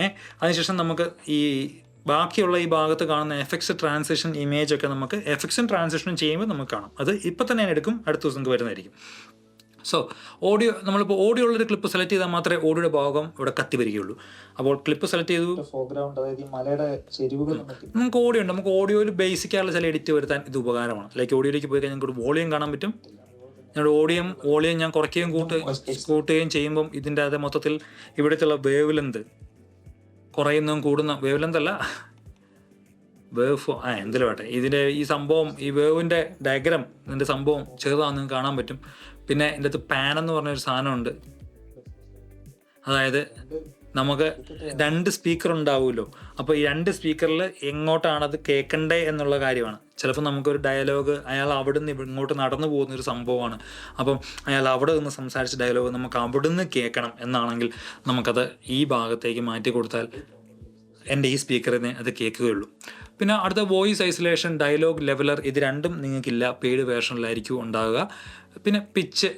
അതിനുശേഷം നമുക്ക് ഈ ബാക്കിയുള്ള ഈ ഭാഗത്ത് കാണുന്ന എഫക്ട്സ്, ട്രാൻസിഷൻ, ഇമേജ് ഒക്കെ നമുക്ക് എഫക്ട്സും ട്രാൻസിഷനും ചെയ്യുമ്പോൾ നമുക്ക് കാണാം. അത് ഇപ്പം തന്നെ ഞാൻ എടുക്കും, അടുത്ത ദിവസം വരുന്നതായിരിക്കും. സോ ഓഡിയോ, നമ്മളിപ്പോൾ ഓഡിയോ ഉള്ളൊരു ക്ലിപ്പ് സെലക്ട് ചെയ്താൽ മാത്രമേ ഓഡിയോയുടെ ഭാഗം ഇവിടെ കത്തി വരികയുള്ളൂ. അപ്പോൾ ക്ലിപ്പ് സെലക്ട് ചെയ്തു, നമുക്ക് ഓഡിയോ ഉണ്ട്. നമുക്ക് ഓഡിയോയിൽ ബേസിക് ആയിട്ടുള്ള ചില എഡിറ്റ് വരുത്താൻ ഇത് ഉപകാരമാണ്. ലൈക്ക് ഓഡിയോയിലേക്ക് പോയി കഴിഞ്ഞാൽ നിങ്ങൾക്ക് വോളിയം കാണാൻ പറ്റും. ഞങ്ങളുടെ വോളിയം ഞാൻ കുറയ്ക്കുകയും കൂട്ടുകയും ചെയ്യുമ്പം ഇതിൻ്റെ അത് മൊത്തത്തിൽ ഇവിടത്തുള്ള വേവ് ലെന്ത് കുറയുന്നതും കൂടുന്ന, വേവ് ലെന്ത് അല്ല, വേവ് എന്തെങ്കിലും വേട്ടെ, ഇതിൻ്റെ ഈ സംഭവം, ഈ വേവിൻ്റെ ഡയഗ്രാം, ഇതിൻ്റെ സംഭവം ചെറുതാണെന്ന് കാണാൻ പറ്റും. പിന്നെ ഇതിൻ്റെ അകത്ത് പാൻ എന്ന് പറഞ്ഞൊരു സാധനമുണ്ട്. അതായത് നമുക്ക് 2 സ്പീക്കർ ഉണ്ടാവുമല്ലോ. അപ്പോൾ ഈ 2 സ്പീക്കറിൽ എങ്ങോട്ടാണത് കേൾക്കണ്ടേ എന്നുള്ള കാര്യമാണ്. ചിലപ്പോൾ നമുക്കൊരു ഡയലോഗ് അയാൾ അവിടെ നിന്ന് ഇങ്ങോട്ട് നടന്നു പോകുന്നൊരു സംഭവമാണ്. അപ്പം അയാൾ അവിടെ നിന്ന് സംസാരിച്ച ഡയലോഗ് നമുക്ക് അവിടെ നിന്ന് കേൾക്കണം എന്നാണെങ്കിൽ നമുക്കത് ഈ ഭാഗത്തേക്ക് മാറ്റി കൊടുത്താൽ എൻ്റെ ഈ സ്പീക്കറിനെ അത് കേൾക്കുകയുള്ളൂ. പിന്നെ അടുത്ത വോയിസ് ഐസൊലേഷൻ, ഡയലോഗ് ലെവലർ, ഇത് രണ്ടും നിങ്ങൾക്കില്ല, പെയ്ഡ് വേർഷനിലായിരിക്കും ഉണ്ടാവുക. പിന്നെ പിച്ച്,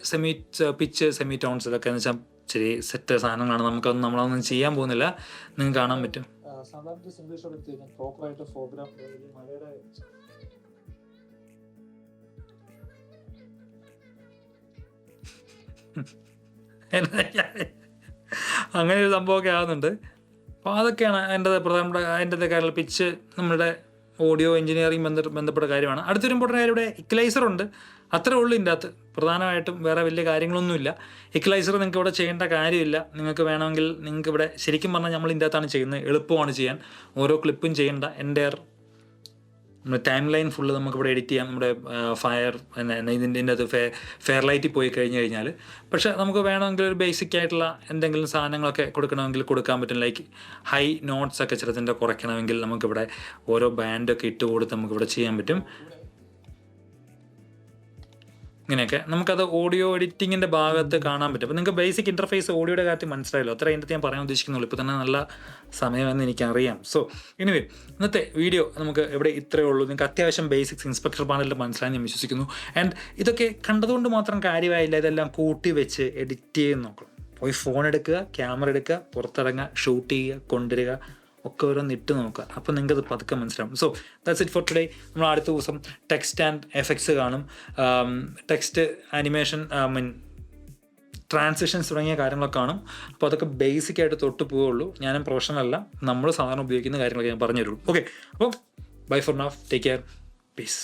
സെമി ടോൺസ്, ഇതൊക്കെ എന്ന് വെച്ചാൽ ചെറിയ സെറ്റ് സാധനങ്ങളാണ്. നമ്മളതൊന്നും ചെയ്യാൻ പോകുന്നില്ല, നിങ്ങൾക്ക് കാണാൻ പറ്റും. അങ്ങനെ ഒരു സംഭവമൊക്കെ ആകുന്നുണ്ട്. അപ്പോൾ അതൊക്കെയാണ് അതിൻ്റെ കാര്യങ്ങൾ. പിച്ച് നമ്മുടെ ഓഡിയോ എഞ്ചിനീയറിംഗ് ബന്ധപ്പെട്ട കാര്യമാണ്. അടുത്തൊരു ഇമ്പോർട്ടൻ്റ് കാര്യം, ഇവിടെ ഇക്വലൈസർ ഉണ്ട്. അത്രേ ഉള്ളൂ ഇതിൻ്റെ അകത്ത്. പ്രധാനമായിട്ടും വേറെ വലിയ കാര്യങ്ങളൊന്നുമില്ല. ഇക്വലൈസർ നിങ്ങൾക്ക് ഇവിടെ ചെയ്യേണ്ട കാര്യമില്ല. നിങ്ങൾക്ക് വേണമെങ്കിൽ നിങ്ങൾക്ക് ഇവിടെ ശരിക്കും പറഞ്ഞാൽ നമ്മൾ ഇതിൻ്റെ അകത്താണ് ചെയ്യുന്നത്. എളുപ്പമാണ് ചെയ്യാൻ. ഓരോ ക്ലിപ്പും ചെയ്യേണ്ട. എൻ്റെ നമ്മുടെ ടൈം ലൈൻ ഫുള്ള് നമുക്കിവിടെ എഡിറ്റ് ചെയ്യാം. നമ്മുടെ ഇതിൻ്റെ അത് ഫെയർ ലൈറ്റിൽ പോയി കഴിഞ്ഞാൽ. പക്ഷേ നമുക്ക് വേണമെങ്കിൽ ഒരു ബേസിക് ആയിട്ടുള്ള എന്തെങ്കിലും സാധനങ്ങളൊക്കെ കൊടുക്കണമെങ്കിൽ കൊടുക്കാൻ പറ്റും. ലൈക്ക് ഹൈ നോട്ട്സ് ഒക്കെ ചിലതിൻ്റെ കുറയ്ക്കണമെങ്കിൽ നമുക്കിവിടെ ഓരോ ബാൻഡൊക്കെ ഇട്ട് കൊടുത്ത് നമുക്കിവിടെ ചെയ്യാൻ പറ്റും. ഇങ്ങനെയൊക്കെ നമുക്കത് ഓഡിയോ എഡിറ്റിങ്ങിൻ്റെ ഭാഗത്ത് കാണാൻ പറ്റും. അപ്പോൾ നിങ്ങൾക്ക് ബേസിക് ഇൻ്റർഫേസ് ഓഡിയോയുടെ കാര്യത്തിൽ മനസ്സിലായല്ലോ. അത്ര അതിൻ്റെ ഞാൻ പറയാൻ ഉദ്ദേശിക്കുന്നുള്ളൂ. ഇപ്പോൾ തന്നെ നല്ല സമയമെന്ന് എനിക്കറിയാം. സോ എനിവേ, ഇന്നത്തെ വീഡിയോ നമുക്ക് ഇവിടെ ഇത്രയേ ഉള്ളൂ. നിങ്ങൾക്ക് അത്യാവശ്യം ബേസിക്സ് ഇൻസ്പെക്ടർ പാനലിൽ മനസ്സിലായി ഞാൻ വിശ്വസിക്കുന്നു. ആൻഡ് ഇതൊക്കെ കണ്ടതുകൊണ്ട് മാത്രം കാര്യമായില്ല. ഇതെല്ലാം കൂട്ടി വെച്ച് എഡിറ്റ് ചെയ്ത് നോക്കണം. പോയി ഫോൺ എടുക്കുക, ക്യാമറ എടുക്കുക, പുറത്തിറങ്ങുക, ഷൂട്ട് ചെയ്യുക, കൊണ്ടുവരിക, ഒക്കെ ഓരോന്ന് ഇട്ട് നോക്കുക. അപ്പോൾ നിങ്ങൾക്കത് പതുക്കെ മനസ്സിലാവും. So that's it for today. നമ്മൾ അടുത്ത ദിവസം ടെക്സ്റ്റ് ആൻഡ് എഫക്ട്സ് കാണും. ടെക്സ്റ്റ്, ആനിമേഷൻ, ട്രാൻസിഷൻസ് തുടങ്ങിയ കാര്യങ്ങളൊക്കെ കാണും. അപ്പോൾ അതൊക്കെ ബേസിക്കായിട്ട് തൊട്ട് പോവുള്ളൂ. ഞാനും പ്രൊഫഷണൽ അല്ല, നമ്മൾ സാധാരണ ഉപയോഗിക്കുന്ന കാര്യങ്ങളൊക്കെ ഞാൻ പറഞ്ഞു തരുള്ളൂ. ഓക്കെ, അപ്പോൾ bye for now, take care, piece.